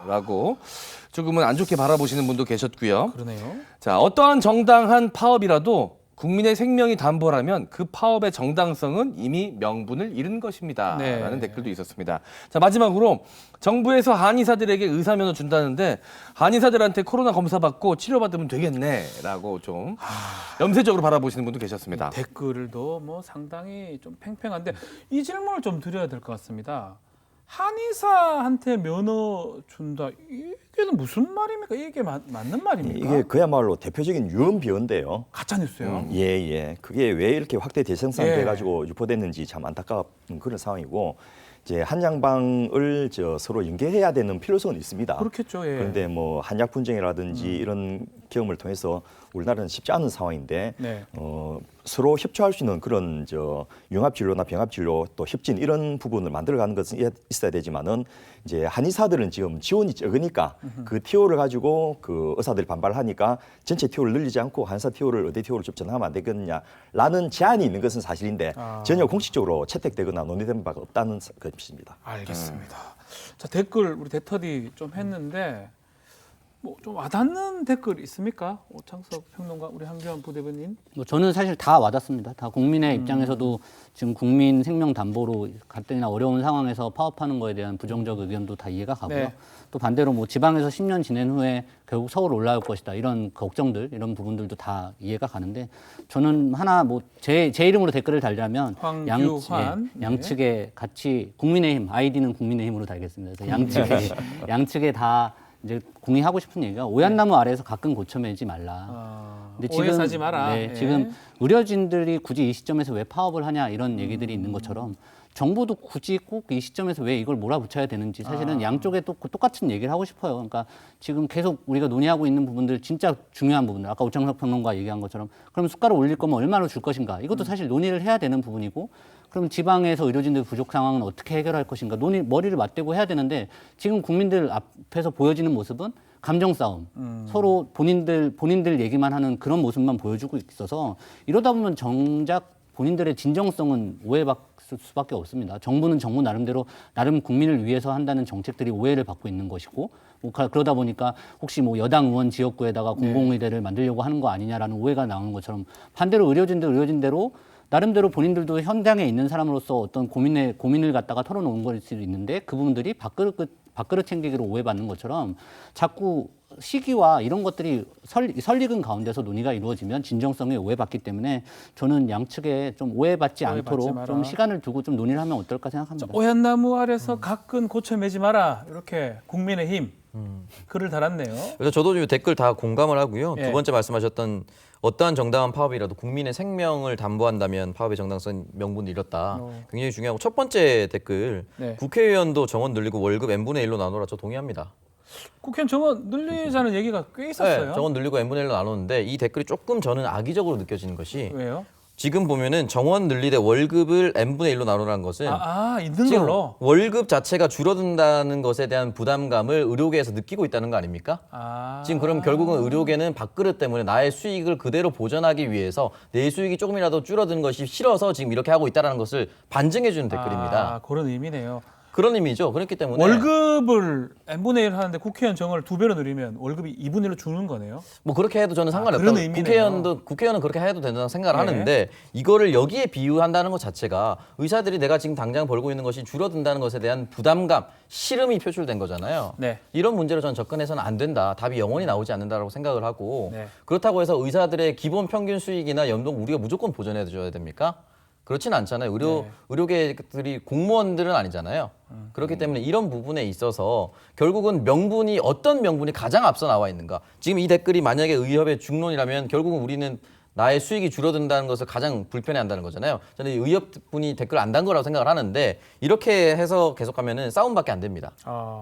라고 조금은 안 좋게 바라보시는 분도 계셨고요. 그러네요. 자, 어떠한 정당한 파업이라도 국민의 생명이 담보라면 그 파업의 정당성은 이미 명분을 잃은 것입니다. 네. 라는 댓글도 있었습니다. 자, 마지막으로 정부에서 한의사들에게 의사면허 준다는데 한의사들한테 코로나 검사 받고 치료받으면 되겠네. 라고 좀 염세적으로 바라보시는 분도 계셨습니다. 댓글도 뭐 상당히 좀 팽팽한데 이 질문을 좀 드려야 될 것 같습니다. 한의사한테 면허 준다. 이게 무슨 말입니까? 이게 맞는 말입니까? 이게 그야말로 대표적인 유언비어인데요. 가짜 뉴스예요. 예. 그게 왜 이렇게 확대 대상상 예. 돼가지고 유포됐는지 참 안타까운 그런 상황이고 이제 한양방을 서로 연계해야 되는 필요성은 있습니다. 그렇겠죠. 예. 그런데 뭐 한약 분쟁이라든지 이런 경험을 통해서 우리나라는 쉽지 않은 상황인데 네. 서로 협조할 수 있는 그런 융합 진료나 병합 진료 또 협진 이런 부분을 만들어가는 것은 있어야 되지만은 이제 한의사들은 지금 지원이 적으니까 그 티오를 가지고 그 의사들이 반발하니까 전체 티오를 늘리지 않고 한의사 티오를 의대 티오를 접전하면 안 되겠느냐라는 제안이 있는 것은 사실인데 전혀 공식적으로 채택되거나 논의된 바가 없다는 것입니다. 알겠습니다. 자, 댓글 우리 대터디 좀 했는데 뭐 좀 와닿는 댓글 있습니까? 오창석 평론가, 우리 한규환 부대변인. 뭐 저는 사실 다 와닿습니다. 다 국민의 입장에서도 지금 국민 생명 담보로 갈등이나 어려운 상황에서 파업하는 거에 대한 부정적 의견도 다 이해가 가고요. 네. 또 반대로 뭐 지방에서 10년 지낸 후에 결국 서울 올라올 것이다 이런 걱정들, 이런 부분들도 다 이해가 가는데 저는 하나 뭐 제 이름으로 댓글을 달자면 황규환. 양측에 같이 국민의힘, 아이디는 국민의힘으로 달겠습니다. 그래서 양측에 다 이제 공유하고 싶은 얘기가 오얏나무 아래에서 가끔 고쳐매지 말라. 근데 오해 사지 마라. 네, 예. 지금 의료진들이 굳이 이 시점에서 왜 파업을 하냐 이런 얘기들이 있는 것처럼 정부도 굳이 꼭 이 시점에서 왜 이걸 몰아붙여야 되는지 사실은 양쪽에 또 똑같은 얘기를 하고 싶어요. 그러니까 지금 계속 우리가 논의하고 있는 부분들 진짜 중요한 부분들 아까 오창석 평론가 얘기한 것처럼 그럼 숟가락 올릴 거면 얼마나 줄 것인가 이것도 사실 논의를 해야 되는 부분이고 그럼 지방에서 의료진들 부족 상황은 어떻게 해결할 것인가 머리를 맞대고 해야 되는데 지금 국민들 앞에서 보여지는 모습은 감정 싸움, 서로 본인들 얘기만 하는 그런 모습만 보여주고 있어서 이러다 보면 정작 본인들의 진정성은 오해받을 수밖에 없습니다. 정부는 정부 나름대로 나름 국민을 위해서 한다는 정책들이 오해를 받고 있는 것이고 뭐 그러다 보니까 혹시 뭐 여당 의원 지역구에다가 공공의대를 만들려고 하는 거 아니냐라는 오해가 나오는 것처럼 반대로 의료진대로 나름대로 본인들도 현장에 있는 사람으로서 어떤 고민을 갖다가 털어놓은 걸 수도 있는데 그 부분들이 밥그릇 챙기기로 오해받는 것처럼 자꾸 시기와 이런 것들이 설익은 가운데서 논의가 이루어지면 진정성에 오해받기 때문에 저는 양측에 좀 오해받지 않도록 마라. 좀 시간을 두고 좀 논의를 하면 어떨까 생각합니다. 오얏나무 아래서 가끔 고쳐매지 마라. 이렇게 국민의힘 글을 달았네요. 그래서 저도 이 댓글 다 공감을 하고요. 예. 두 번째 말씀하셨던 어떠한 정당한 파업이라도 국민의 생명을 담보한다면 파업의 정당성 명분을 잃었다. 굉장히 중요하고 첫 번째 댓글 네. 국회의원도 정원 늘리고 월급 n분의 1로 나누라. 저 동의합니다. 국회의원 정원 늘리자는 얘기가 꽤 있었어요. 네, 정원 늘리고 n분의 1로 나누는데 이 댓글이 조금 저는 악의적으로 느껴지는 것이 왜요? 지금 보면은 정원 늘리되 월급을 n분의 1로 나누라는 것은 있는 지금 걸로. 월급 자체가 줄어든다는 것에 대한 부담감을 의료계에서 느끼고 있다는 거 아닙니까? 지금 그럼 결국은 의료계는 밥그릇 때문에 나의 수익을 그대로 보전하기 위해서 내 수익이 조금이라도 줄어든 것이 싫어서 지금 이렇게 하고 있다는 것을 반증해 주는 댓글입니다. 그런 의미네요. 그런 의미죠. 그렇기 때문에 월급을 n분의 1 하는데 국회의원 정원을 2배로 늘리면 월급이 2분의 1로 주는 거네요. 뭐 그렇게 해도 저는 상관이 그런 없다고. 의미네요. 국회의원은 그렇게 해도 된다고 생각을 네. 하는데 이거를 여기에 비유한다는 것 자체가 의사들이 내가 지금 당장 벌고 있는 것이 줄어든다는 것에 대한 부담감, 싫음이 표출된 거잖아요. 네. 이런 문제로 저는 접근해서는 안 된다. 답이 영원히 나오지 않는다라고 생각을 하고 네. 그렇다고 해서 의사들의 기본 평균 수익이나 연봉 우리가 무조건 보전해 줘야 됩니까? 그렇진 않잖아요. 의료계들이 공무원들은 아니잖아요. 그렇기 때문에 이런 부분에 있어서 결국은 어떤 명분이 가장 앞서 나와 있는가. 지금 이 댓글이 만약에 의협의 중론이라면 결국은 우리는 나의 수익이 줄어든다는 것을 가장 불편해한다는 거잖아요. 저는 의협분이 댓글 안 단 거라고 생각을 하는데 이렇게 해서 계속하면은 싸움밖에 안 됩니다.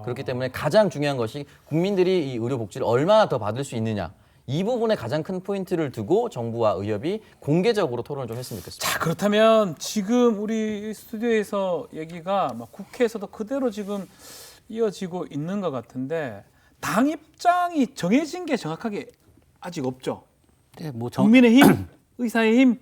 그렇기 때문에 가장 중요한 것이 국민들이 이 의료 복지를 얼마나 더 받을 수 있느냐. 이 부분에 가장 큰 포인트를 두고 정부와 의협이 공개적으로 토론을 좀 했으면 좋겠습니다. 자, 그렇다면 지금 우리 스튜디오에서 얘기가 막 국회에서도 그대로 지금 이어지고 있는 것 같은데 당 입장이 정해진 게 정확하게 아직 없죠. 네, 뭐 국민의힘, 의사의힘.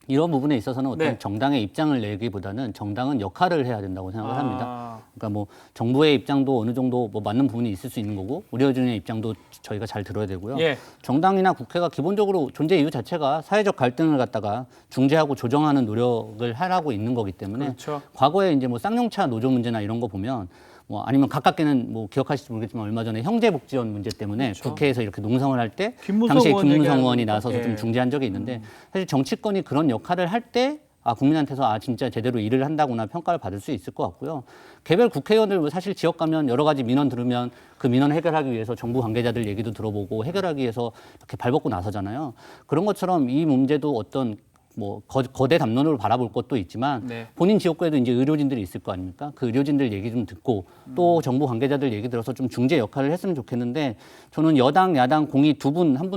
이런 부분에 있어서는 어떤 네. 정당의 입장을 내기보다는 정당은 역할을 해야 된다고 생각을 합니다. 그러니까 뭐 정부의 입장도 어느 정도 뭐 맞는 부분이 있을 수 있는 거고 의료진의 입장도 저희가 잘 들어야 되고요. 예. 정당이나 국회가 기본적으로 존재 이유 자체가 사회적 갈등을 갖다가 중재하고 조정하는 노력을 하라고 있는 거기 때문에 그렇죠. 과거에 이제 뭐 쌍용차 노조 문제나 이런 거 보면 뭐 아니면 가깝게는 뭐 기억하실지 모르겠지만 얼마 전에 형제복지원 문제 때문에 국회에서 이렇게 농성을 할 때 김무성 당시에 의원 김무성 얘기하는 의원이 거. 나서서 예. 좀 중재한 적이 있는데 사실 정치권이 그런 역할을 할 때 국민한테서 진짜 제대로 일을 한다구나 평가를 받을 수 있을 것 같고요. 개별 국회의원들 사실 지역 가면 여러 가지 민원 들으면 그 민원 해결하기 위해서 정부 관계자들 얘기도 들어보고 해결하기 위해서 이렇게 발벗고 나서잖아요. 그런 것처럼 이 문제도 어떤 뭐 거대 담론으로 바라볼 것도 있지만 네. 본인 지역구에도 이제 의료진들이 있을 거 아닙니까? 그 의료진들 얘기 좀 듣고 또 정부 관계자들 얘기 들어서 좀 중재 역할을 했으면 좋겠는데 저는 여당, 야당 공이 두 분, 한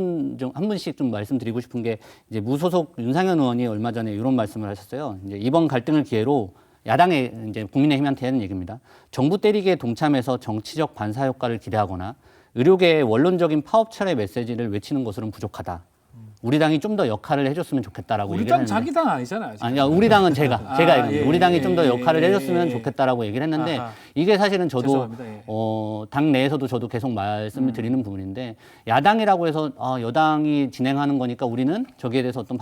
분씩 좀 말씀드리고 싶은 게 이제 무소속 윤상현 의원이 얼마 전에 이런 말씀을 하셨어요. 이제 이번 갈등을 기회로 야당의 이제 국민의힘한테 하는 얘기입니다. 정부 때리기에 동참해서 정치적 반사 효과를 기대하거나 의료계의 원론적인 파업 철의 메시지를 외치는 것으로는 부족하다. 우리 당이 좀 더 역할을 해줬으면 좋겠다라고 우리 얘기를 당 했는데 자기 당 아니잖아요. 지금. 아니야 우리 당은 제가 이겁니다. 예, 우리 당이 예, 좀 더 역할을 예, 해줬으면 예. 좋겠다라고 얘기를 했는데 아하. 이게 사실은 저도 죄송합니다. 예. 당 내에서도 저도 계속 말씀을 드리는 부분인데 야당이라고 해서 여당이 진행하는 거니까 우리는 저기에 대해서 어떤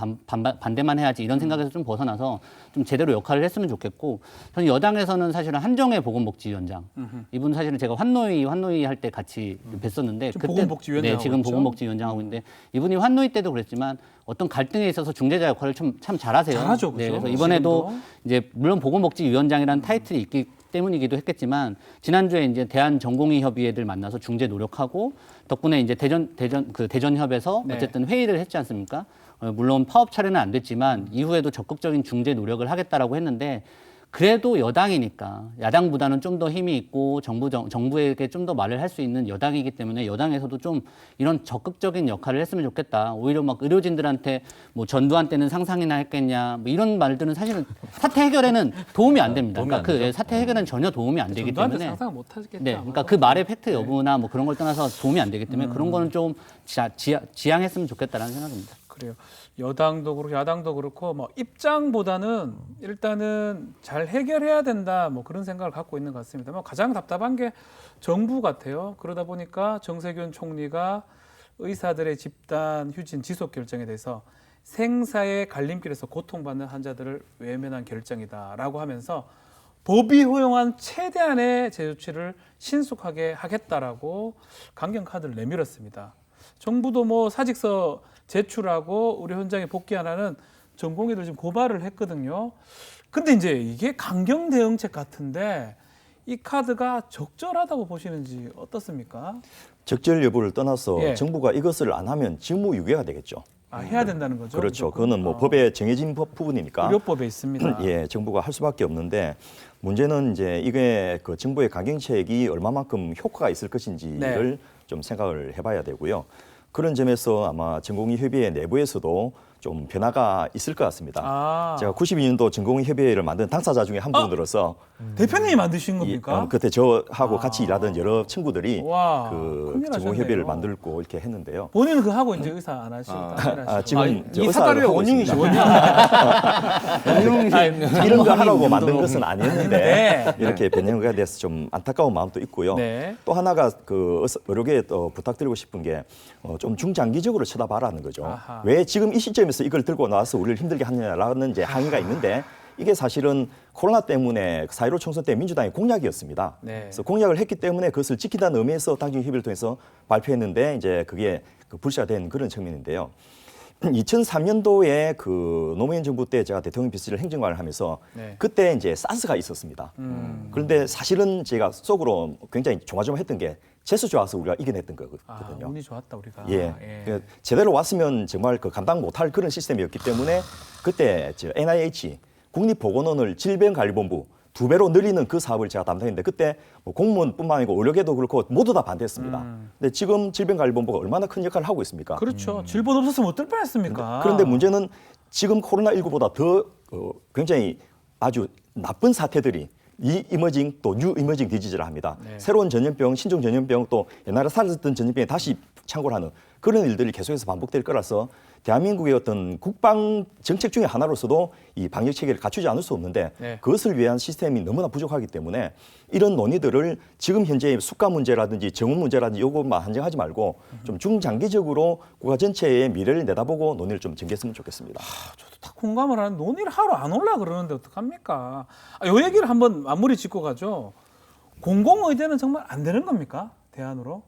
반대만 해야지 이런 생각에서 좀 벗어나서 좀 제대로 역할을 했으면 좋겠고 저는 여당에서는 사실은 한정혜 보건복지위원장 이분 사실은 제가 환노위 할 때 같이 뵀었는데 지금 보건복지위원장 네, 지금 하고 있죠? 보건복지위원장 하고 있는데 이분이 환노위 때도 그랬지만 어떤 갈등에 있어서 중재자 역할을 참 잘하세요. 잘하죠, 네, 그죠? 그래서 이번에도 지금도. 이제 물론 보건복지위원장이라는 타이틀이 있기 때문이기도 했겠지만 지난주에 이제 대한전공의협의회들 만나서 중재 노력하고 덕분에 이제 대전협에서 네. 어쨌든 회의를 했지 않습니까? 물론 파업 차례는 안 됐지만 이후에도 적극적인 중재 노력을 하겠다라고 했는데 그래도 여당이니까 야당보다는 좀 더 힘이 있고 정부에게 좀 더 말을 할 수 있는 여당이기 때문에 여당에서도 좀 이런 적극적인 역할을 했으면 좋겠다. 오히려 막 의료진들한테 뭐 전두환 때는 상상이나 했겠냐 뭐 이런 말들은 사실은 사태 해결에는 도움이 안 됩니다. 도움이 안 그러니까 그 되죠. 사태 해결은 전혀 도움이 안 되기 전두환 때 때문에 상상 못 하겠죠. 네, 그러니까 그 말의 팩트 여부나 뭐 그런 걸 떠나서 도움이 안 되기 때문에 그런 거는 좀 지양했으면 좋겠다라는 생각입니다. 그래요. 여당도 그렇고 야당도 그렇고 뭐 입장보다는 일단은 잘 해결해야 된다 뭐 그런 생각을 갖고 있는 것 같습니다. 뭐 가장 답답한 게 정부 같아요. 그러다 보니까 정세균 총리가 의사들의 집단 휴진 지속 결정에 대해서 생사의 갈림길에서 고통받는 환자들을 외면한 결정이다라고 하면서 법이 허용한 최대한의 제조치를 신속하게 하겠다라고 강경 카드를 내밀었습니다. 정부도 뭐 사직서 제출하고 의료 현장에 복귀하라는 전공의들 지금 고발을 했거든요. 근데 이제 이게 강경 대응책 같은데 이 카드가 적절하다고 보시는지 어떻습니까? 적절 여부를 떠나서 예. 정부가 이것을 안 하면 직무유기가 되겠죠. 아, 해야 된다는 거죠. 그렇죠. 무조건? 그거는 뭐 법에 정해진 부분이니까 의료법에 있습니다. 예, 정부가 할 수밖에 없는데 문제는 이제 이게 그 정부의 강경책이 얼마만큼 효과가 있을 것인지를 네. 좀 생각을 해봐야 되고요. 그런 점에서 아마 전공의협의회 내부에서도 좀 변화가 있을 것 같습니다. 아. 제가 92년도 전공의협의회를 만든 당사자 중에 한 분으로서 대표님이 만드신 겁니까? 그때 저하고 같이 일하던 여러 친구들이 와, 그 큰일 전공의협의회를 하셨네요. 만들고 이렇게 했는데요. 본인은 그 하고 이제 의사 안 하시고 지금 저 이 의사를 사달의 하고 원흉이시 있습니다. 네. 이런 거 하라고 만든 것은 아니었는데 네. 이렇게 변형가 돼서 좀 안타까운 마음도 있고요. 네. 또 하나가 그 의료계에 또 부탁드리고 싶은 게 좀 중장기적으로 쳐다봐라는 거죠. 아하. 왜 지금 이 시점에서 이걸 들고 나와서 우리를 힘들게 하느냐라는 이제 항의가 있는데 이게 사실은 코로나 때문에 4.15 총선 때 민주당의 공약이었습니다. 네. 그래서 공약을 했기 때문에 그것을 지킨다는 의미에서 당정 협의를 통해서 발표했는데 이제 그게 불씨가 된 그런 측면인데요. 2003년도에 그 노무현 정부 때 제가 대통령 비서실 행정관을 하면서 네. 그때 이제 사스가 있었습니다. 그런데 사실은 제가 속으로 굉장히 조마조마했던 게 재수 좋아서 우리가 이겨냈던 거거든요. 운이 좋았다 우리가. 예. 그 제대로 왔으면 정말 그 감당 못할 그런 시스템이었기 때문에 그때 저 NIH 국립보건원을 질병관리본부 2배로 늘리는 그 사업을 제가 담당했는데 그때 뭐 공무원뿐만 아니고 의료계도 그렇고 모두 다 반대했습니다. 근데 지금 질병관리본부가 얼마나 큰 역할을 하고 있습니까? 그렇죠. 질본 없었으면 어떨 뻔했습니까? 그런데 문제는 지금 코로나19보다 더 굉장히 아주 나쁜 사태들이 이 이머징 또 뉴 이머징 디지즈를 합니다. 네. 새로운 전염병, 신종 전염병 또 옛날에 사라졌던 전염병에 다시 창궐 하는 그런 일들이 계속해서 반복될 거라서 대한민국의 어떤 국방 정책 중에 하나로서도 이 방역 체계를 갖추지 않을 수 없는데 네. 그것을 위한 시스템이 너무나 부족하기 때문에 이런 논의들을 지금 현재의 수가 문제라든지 정원 문제라든지 이것만 한정하지 말고 좀 중장기적으로 국가 전체의 미래를 내다보고 논의를 좀 전개했으면 좋겠습니다. 저도 다 공감을 하는 논의를 하러 안 올라 그러는데 어떡합니까? 요 얘기를 한번 마무리 짓고 가죠. 공공의대는 정말 안 되는 겁니까? 대안으로?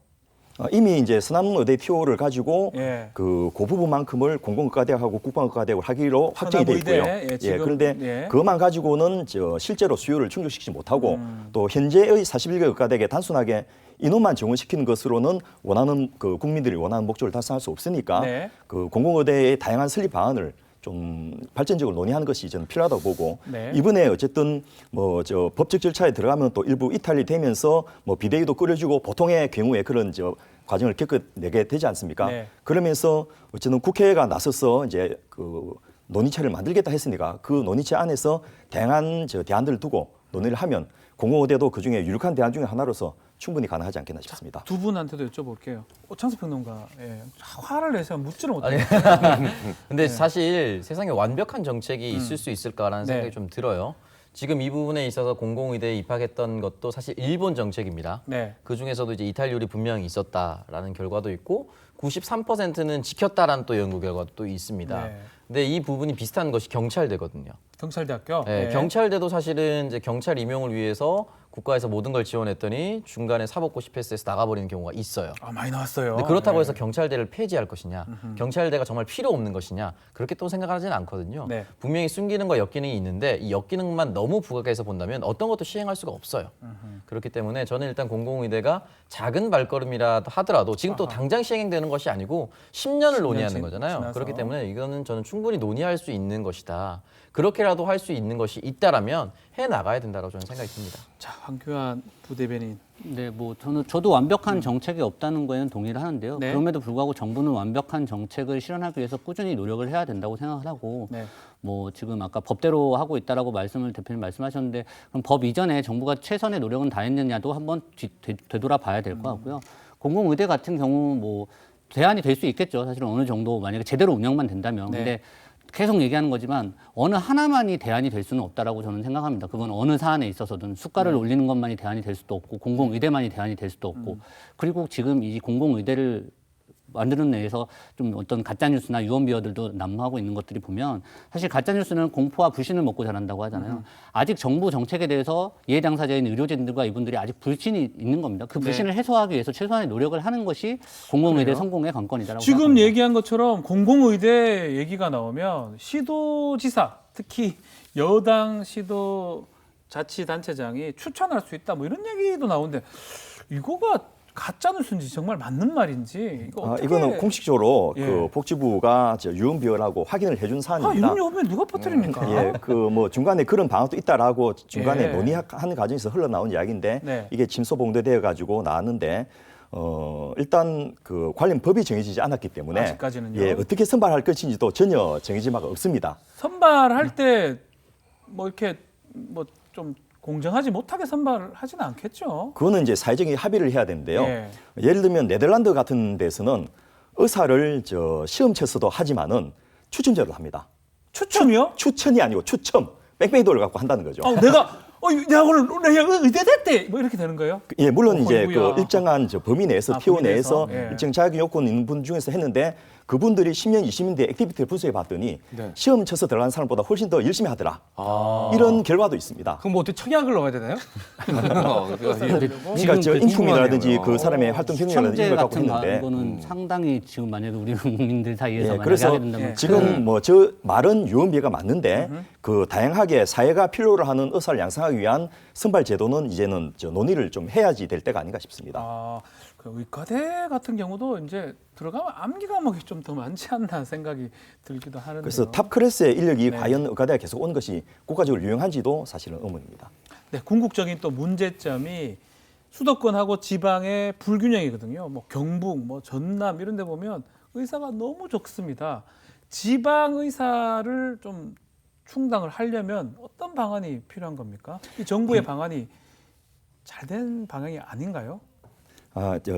이미 이제 서남의대 TO를 가지고 예. 그 부분만큼을 공공의과대학하고 국방의과대학을 하기로 확정이 돼 있고요. 서남의대, 예, 지금, 그런데 예. 그것만 가지고는 실제로 수요를 충족시키지 못하고 또 현재의 41개 의과대학에 단순하게 인원만 지원시키는 것으로는 원하는 그 국민들이 원하는 목적을 달성할 수 없으니까 네. 그 공공의대의 다양한 설립 방안을 좀 발전적으로 논의하는 것이 저는 필요하다고 보고 네. 이번에 어쨌든 뭐 저 법적 절차에 들어가면 또 일부 이탈이 되면서 뭐 비대위도 꾸려지고 보통의 경우에 그런 저 과정을 겪어내게 되지 않습니까? 네. 그러면서 어쨌든 국회가 나서서 이제 그 논의체를 만들겠다 했으니까 그 논의체 안에서 다양한 저 대안들을 두고 논의를 하면 공공의대도 그 중에 유력한 대안 중에 하나로서 충분히 가능하지 않겠나 싶습니다. 두 분한테도 여쭤볼게요. 오창수 평론가, 예. 화를 내서 묻지를 못해요. 근데 사실 세상에 완벽한 정책이 있을 수 있을까라는 네. 생각이 좀 들어요. 지금 이 부분에 있어서 공공의대에 입학했던 것도 사실 일본 정책입니다. 네. 그 중에서도 이제 이탈률이 분명히 있었다라는 결과도 있고 93%는 지켰다라는 또 연구 결과도 또 있습니다. 네. 근데 이 부분이 비슷한 것이 경찰대거든요. 경찰대학교. 네, 네. 경찰대도 사실은 이제 경찰 임용을 위해서 국가에서 모든 걸 지원했더니 중간에 사법고시 패스해서 나가버리는 경우가 있어요. 아, 많이 나왔어요. 근데 그렇다고 네. 해서 경찰대를 폐지할 것이냐, 경찰대가 정말 필요 없는 것이냐, 그렇게 또 생각하지는 않거든요. 네. 분명히 순기능과 역기능이 있는데 이 역기능만 너무 부각해서 본다면 어떤 것도 시행할 수가 없어요. 그렇기 때문에 저는 일단 공공의대가 작은 발걸음이라 하더라도 지금 또 당장 시행되는 것이 아니고 10년을 논의하는 거잖아요. 지나서. 그렇기 때문에 이거는 저는 충분히 논의할 수 있는 것이다. 그렇게라도 할 수 있는 것이 있다라면 해 나가야 된다고 저는 생각이 듭니다. 자, 황교안 부대변인. 네, 뭐 저도 완벽한 정책이 없다는 거에는 동의를 하는데요. 네. 그럼에도 불구하고 정부는 완벽한 정책을 실현하기 위해서 꾸준히 노력을 해야 된다고 생각을 하고, 네. 뭐 지금 아까 법대로 하고 있다라고 대표님 말씀하셨는데, 그럼 법 이전에 정부가 최선의 노력은 다했느냐도 한번 되돌아봐야 될 것 같고요. 공공의대 같은 경우 뭐 대안이 될 수 있겠죠. 사실은 어느 정도 만약에 제대로 운영만 된다면. 네. 근데 계속 얘기하는 거지만 어느 하나만이 대안이 될 수는 없다라고 저는 생각합니다. 그건 어느 사안에 있어서든 숫가를 올리는 것만이 대안이 될 수도 없고 공공의대만이 대안이 될 수도 없고 그리고 지금 이 공공의대를 만드는 데에서 좀 어떤 가짜뉴스나 유언비어들도 난무하고 있는 것들이 보면 사실 가짜뉴스는 공포와 불신을 먹고 자란다고 하잖아요. 아직 정부 정책에 대해서 이해 당사자인 의료진들과 이분들이 아직 불신이 있는 겁니다. 그 불신을 해소하기 위해서 최소한의 노력을 하는 것이 공공의대 그래요? 성공의 관건이다라고 지금 생각합니다. 얘기한 것처럼 공공의대 얘기가 나오면 시도지사, 특히 여당 시도자치단체장이 추천할 수 있다 뭐 이런 얘기도 나오는데 이거가 가짜 뉴스인지 정말 맞는 말인지 이거 어떻게 이거는 공식적으로 예. 그 복지부가 저 유언비어라고 확인을 해준 사안입니다. 이런 요면 누가 퍼뜨립니까? 예, 그 뭐 중간에 그런 방안도 있다라고 중간에 예. 논의하는 과정에서 흘러나온 이야기인데 네. 이게 침소봉대되어 가지고 나왔는데 일단 그 관련 법이 정해지지 않았기 때문에 아직까지는요? 예, 어떻게 선발할 것인지도 전혀 정해진 바가 없습니다. 선발할 때 뭐 이렇게 뭐 좀 공정하지 못하게 선발을 하지는 않겠죠. 그거는 이제 사회적인 합의를 해야 되는데요. 예. 예를 들면 네덜란드 같은 데서는 의사를 저 시험 쳐서도 하지만은 추첨제로 합니다. 추첨이요? 추천이 아니고 추첨, 뺑뺑이 돌을 갖고 한다는 거죠. 내가 오늘 내가 의대 됐대 뭐 이렇게 되는 거예요? 예, 물론 이제 어이구야. 그 일정한 저 범위 내에서 아, 티오 범위 내에서? 내에서 예. 일정 자격 요건 있는 분 중에서 했는데 그분들이 10년, 20년 뒤에 액티비티를 분석해 봤더니 네. 시험 쳐서 들어간 사람보다 훨씬 더 열심히 하더라. 아. 이런 결과도 있습니다. 그럼 뭐 어떻게 청약을 넣어야 되나요? 그러니까 저 인품이라든지 궁금하네요. 그 사람의 활동 경력이라든지 시험제 이런 걸 갖고 같은 했는데 거는 상당히 지금 만약에 우리 국민들 사이에서 예, 만약에 그래서 하게 된다면 지금 뭐 저 말은 유언비어가 맞는데 그 다양하게 사회가 필요로 하는 의사를 양성하기 위한 선발 제도는 이제는 저 논의를 좀 해야지 될 때가 아닌가 싶습니다. 그 의과대 같은 경우도 이제 들어가면 암기 과목이 좀 더 많지 않나 생각이 들기도 하는데요. 그래서 탑 클래스의 인력이 네. 과연 의과대가 계속 온 것이 국가적으로 유용한지도 사실은 의문입니다. 네, 궁극적인 또 문제점이 수도권하고 지방의 불균형이거든요. 뭐 경북, 뭐 전남 이런 데 보면 의사가 너무 적습니다. 지방 의사를 좀 충당을 하려면 어떤 방안이 필요한 겁니까? 이 정부의 방안이 잘된 방향이 아닌가요?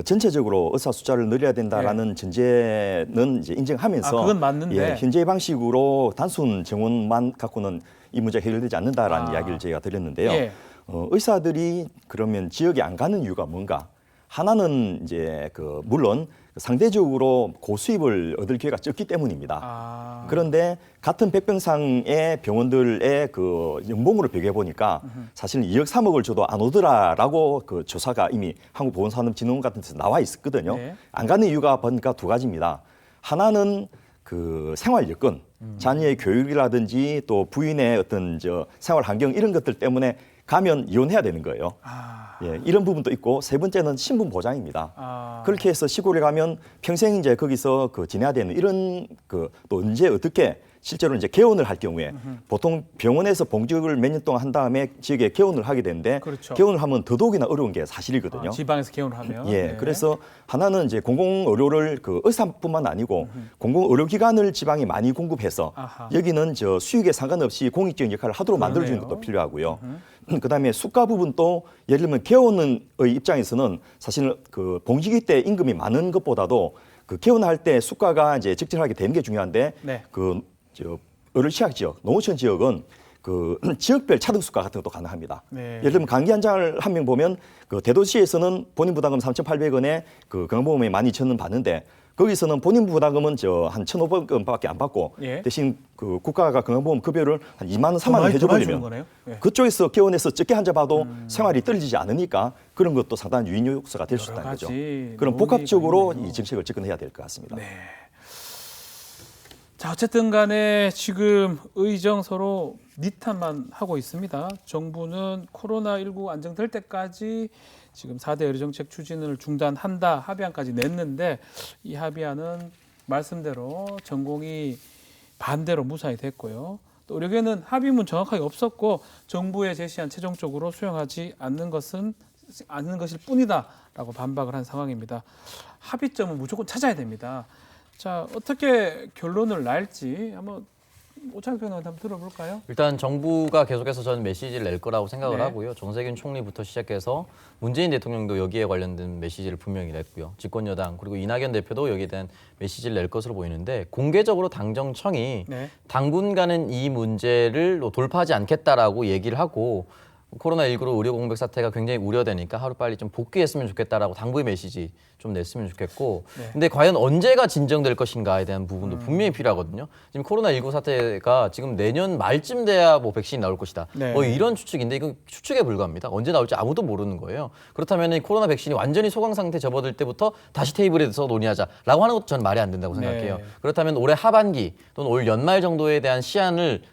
전체적으로 의사 숫자를 늘려야 된다라는 전제는 이제 인정하면서 그건 맞는데. 예, 현재의 방식으로 단순 정원만 갖고는 이 문제가 해결되지 않는다라는 이야기를 저희가 드렸는데요. 예. 의사들이 그러면 지역에 안 가는 이유가 뭔가? 하나는 이제 그 물론 상대적으로 고수입을 얻을 기회가 적기 때문입니다. 그런데 같은 백병상의 병원들의 그 연봉으로 비교해 보니까 사실은 2억 3억을 줘도 안 오더라라고 그 조사가 이미 한국보건산업진흥원 같은 데서 나와 있었거든요. 네. 안 가는 이유가 보니까 두 가지입니다. 하나는 그 생활 여건, 자녀의 교육이라든지 또 부인의 어떤 저 생활 환경 이런 것들 때문에 가면 이혼해야 되는 거예요. 아, 예, 이런 부분도 있고 세 번째는 신분 보장입니다. 아. 그렇게 해서 시골에 가면 평생 이제 거기서 그 지내야 되는 이런 그 또 언제 어떻게 실제로 이제 개원을 할 경우에 보통 병원에서 봉직을 몇 년 동안 한 다음에 지역에 개원을 하게 되는데 그렇죠. 개원을 하면 더더욱이나 어려운 게 사실이거든요. 지방에서 개원을 하면. 예, 네. 그래서 하나는 이제 공공의료를 그 의사뿐만 아니고 공공의료기관을 지방에 많이 공급해서 아하. 여기는 저 수익에 상관없이 공익적인 역할을 하도록 만들어주는 그러네요. 것도 필요하고요. 그다음에 수가 부분도 예를 들면 개원의 입장에서는 사실 그 봉직이 때 임금이 많은 것보다도 그 개원할 때 수가가 이제 적절하게 되는 게 중요한데 네. 그 저 의료취약 지역, 농어촌 지역은 그 지역별 차등 수가 같은 것도 가능합니다. 네. 예를 들면 감기 환자를 한 명 보면 그 대도시에서는 본인 부담금 3,800원에 그 건강보험에 12,000원 받는데 거기서는 본인 부담금은 저 한 1,500원밖에 안 받고 예. 대신 그 국가가 건강보험 급여를 한 2만 원, 3만 더 원 많이 주는 해줘버리면 거네요. 예. 그쪽에서 개원해서 적게 환자 봐도 생활이 떨어지지 않으니까 그런 것도 상당한 유인 요소가 될 수 여러 있다는 거죠. 가지 그럼 논의가 복합적으로 있네요. 이 정책을 접근해야 될 것 같습니다. 네. 자, 어쨌든 간에 지금 의정 서로 니탄만 하고 있습니다. 정부는 코로나19 안정될 때까지 지금 4대 의료정책 추진을 중단한다 합의안까지 냈는데 이 합의안은 말씀대로 전공이 반대로 무산이 됐고요. 또 의료계는 합의문 정확하게 없었고 정부에 제시한 최종적으로 수용하지 않는 것일 뿐이다라고 반박을 한 상황입니다. 합의점은 무조건 찾아야 됩니다. 자, 어떻게 결론을 날지 한번 오창석 변호사한테 한번 들어볼까요? 일단 정부가 계속해서 저는 메시지를 낼 거라고 생각을 네. 하고요. 정세균 총리부터 시작해서 문재인 대통령도 여기에 관련된 메시지를 분명히 냈고요. 집권여당 그리고 이낙연 대표도 여기에 대한 메시지를 낼 것으로 보이는데 공개적으로 당정청이 네. 당분간은 이 문제를 돌파하지 않겠다라고 얘기를 하고 코로나19로 의료 공백 사태가 굉장히 우려되니까 하루빨리 좀 복귀했으면 좋겠다라고 당부의 메시지 좀 냈으면 좋겠고 네. 근데 과연 언제가 진정될 것인가에 대한 부분도 분명히 필요하거든요. 지금 코로나19 사태가 지금 내년 말쯤 돼야 뭐 백신이 나올 것이다. 네. 이런 추측인데 이건 추측에 불과합니다. 언제 나올지 아무도 모르는 거예요. 그렇다면 코로나 백신이 완전히 소강 상태 접어들 때부터 다시 테이블에서 논의하자라고 하는 것도 저는 말이 안 된다고 생각해요. 네. 그렇다면 올해 하반기 또는 올 연말 정도에 대한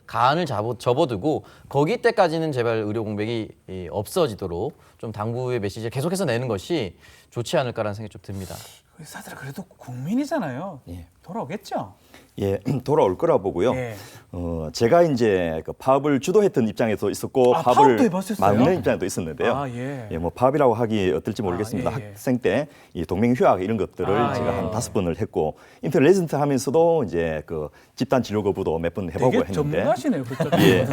가안을 접어두고 거기 때까지는 제발 의료 공백이 없어지도록 좀 당부의 메시지를 계속해서 내는 것이 좋지 않을까라는 생각이 좀 듭니다. 의사들 그래도 국민이잖아요. 예. 돌아오겠죠? 예, 돌아올 거라 보고요. 예. 제가 이제 그 파업을 주도했던 입장에서 있었고 아, 파업을 파업도 해봤었어요? 막는 입장도 있었는데요. 아, 예. 뭐 파업이라고 하기 어떨지 모르겠습니다. 아, 예, 예. 학생 때 이 동맹휴학 이런 것들을 아, 제가 예. 한 5번을 했고 인터넷 레지던트 하면서도 이제 그 집단 진료 거부도 몇 번 해보고 되게 했는데 전문가시네요, 그쪽. 예.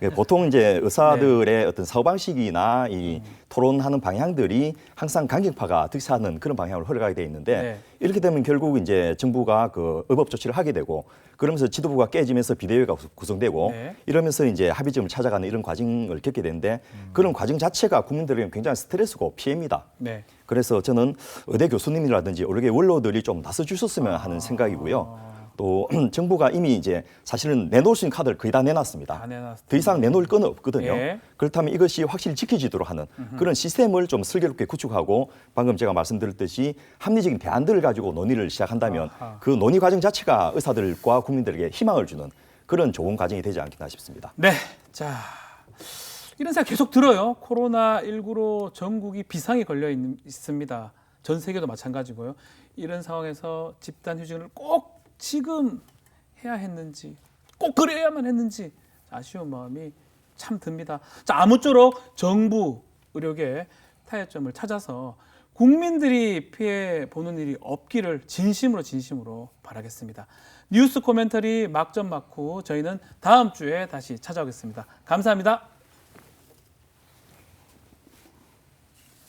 네. 보통 이제 의사들의 어떤 사고 방식이나 이 토론하는 방향들이 항상 강경파가 득세하는 그런 방향으로 흘러가게 돼 있는데 네. 이렇게 되면 결국 이제 정부가 그 의법 조치를 하게 되고 그러면서 지도부가 깨지면서 비대위가 구성되고 네. 이러면서 이제 합의점을 찾아가는 이런 과정을 겪게 되는데 그런 과정 자체가 국민들에게 굉장히 스트레스고 피해입니다. 네. 그래서 저는 의대 교수님이라든지 의료계 원로들이 좀 나서주셨으면 하는 생각이고요. 또 정부가 이미 이제 사실은 내놓을 수 있는 카드를 거의 다 내놨습니다. 다 내놨습니다. 더 이상 내놓을 건 없거든요. 예. 그렇다면 이것이 확실히 지켜지도록 하는 그런 시스템을 좀 슬기롭게 구축하고 방금 제가 말씀드렸듯이 합리적인 대안들을 가지고 논의를 시작한다면 아하. 그 논의 과정 자체가 의사들과 국민들에게 희망을 주는 그런 좋은 과정이 되지 않겠나 싶습니다. 네. 자, 이런 생각 계속 들어요. 코로나19로 전국이 비상이 걸려 있습니다. 전 세계도 마찬가지고요. 이런 상황에서 집단 휴직을 꼭 지금 해야 했는지, 꼭 그래야만 했는지 아쉬운 마음이 참 듭니다. 자, 아무쪼록 정부, 의료계 타협점을 찾아서 국민들이 피해 보는 일이 없기를 진심으로 바라겠습니다. 뉴스 코멘터리 막점 막후 저희는 다음 주에 다시 찾아오겠습니다. 감사합니다.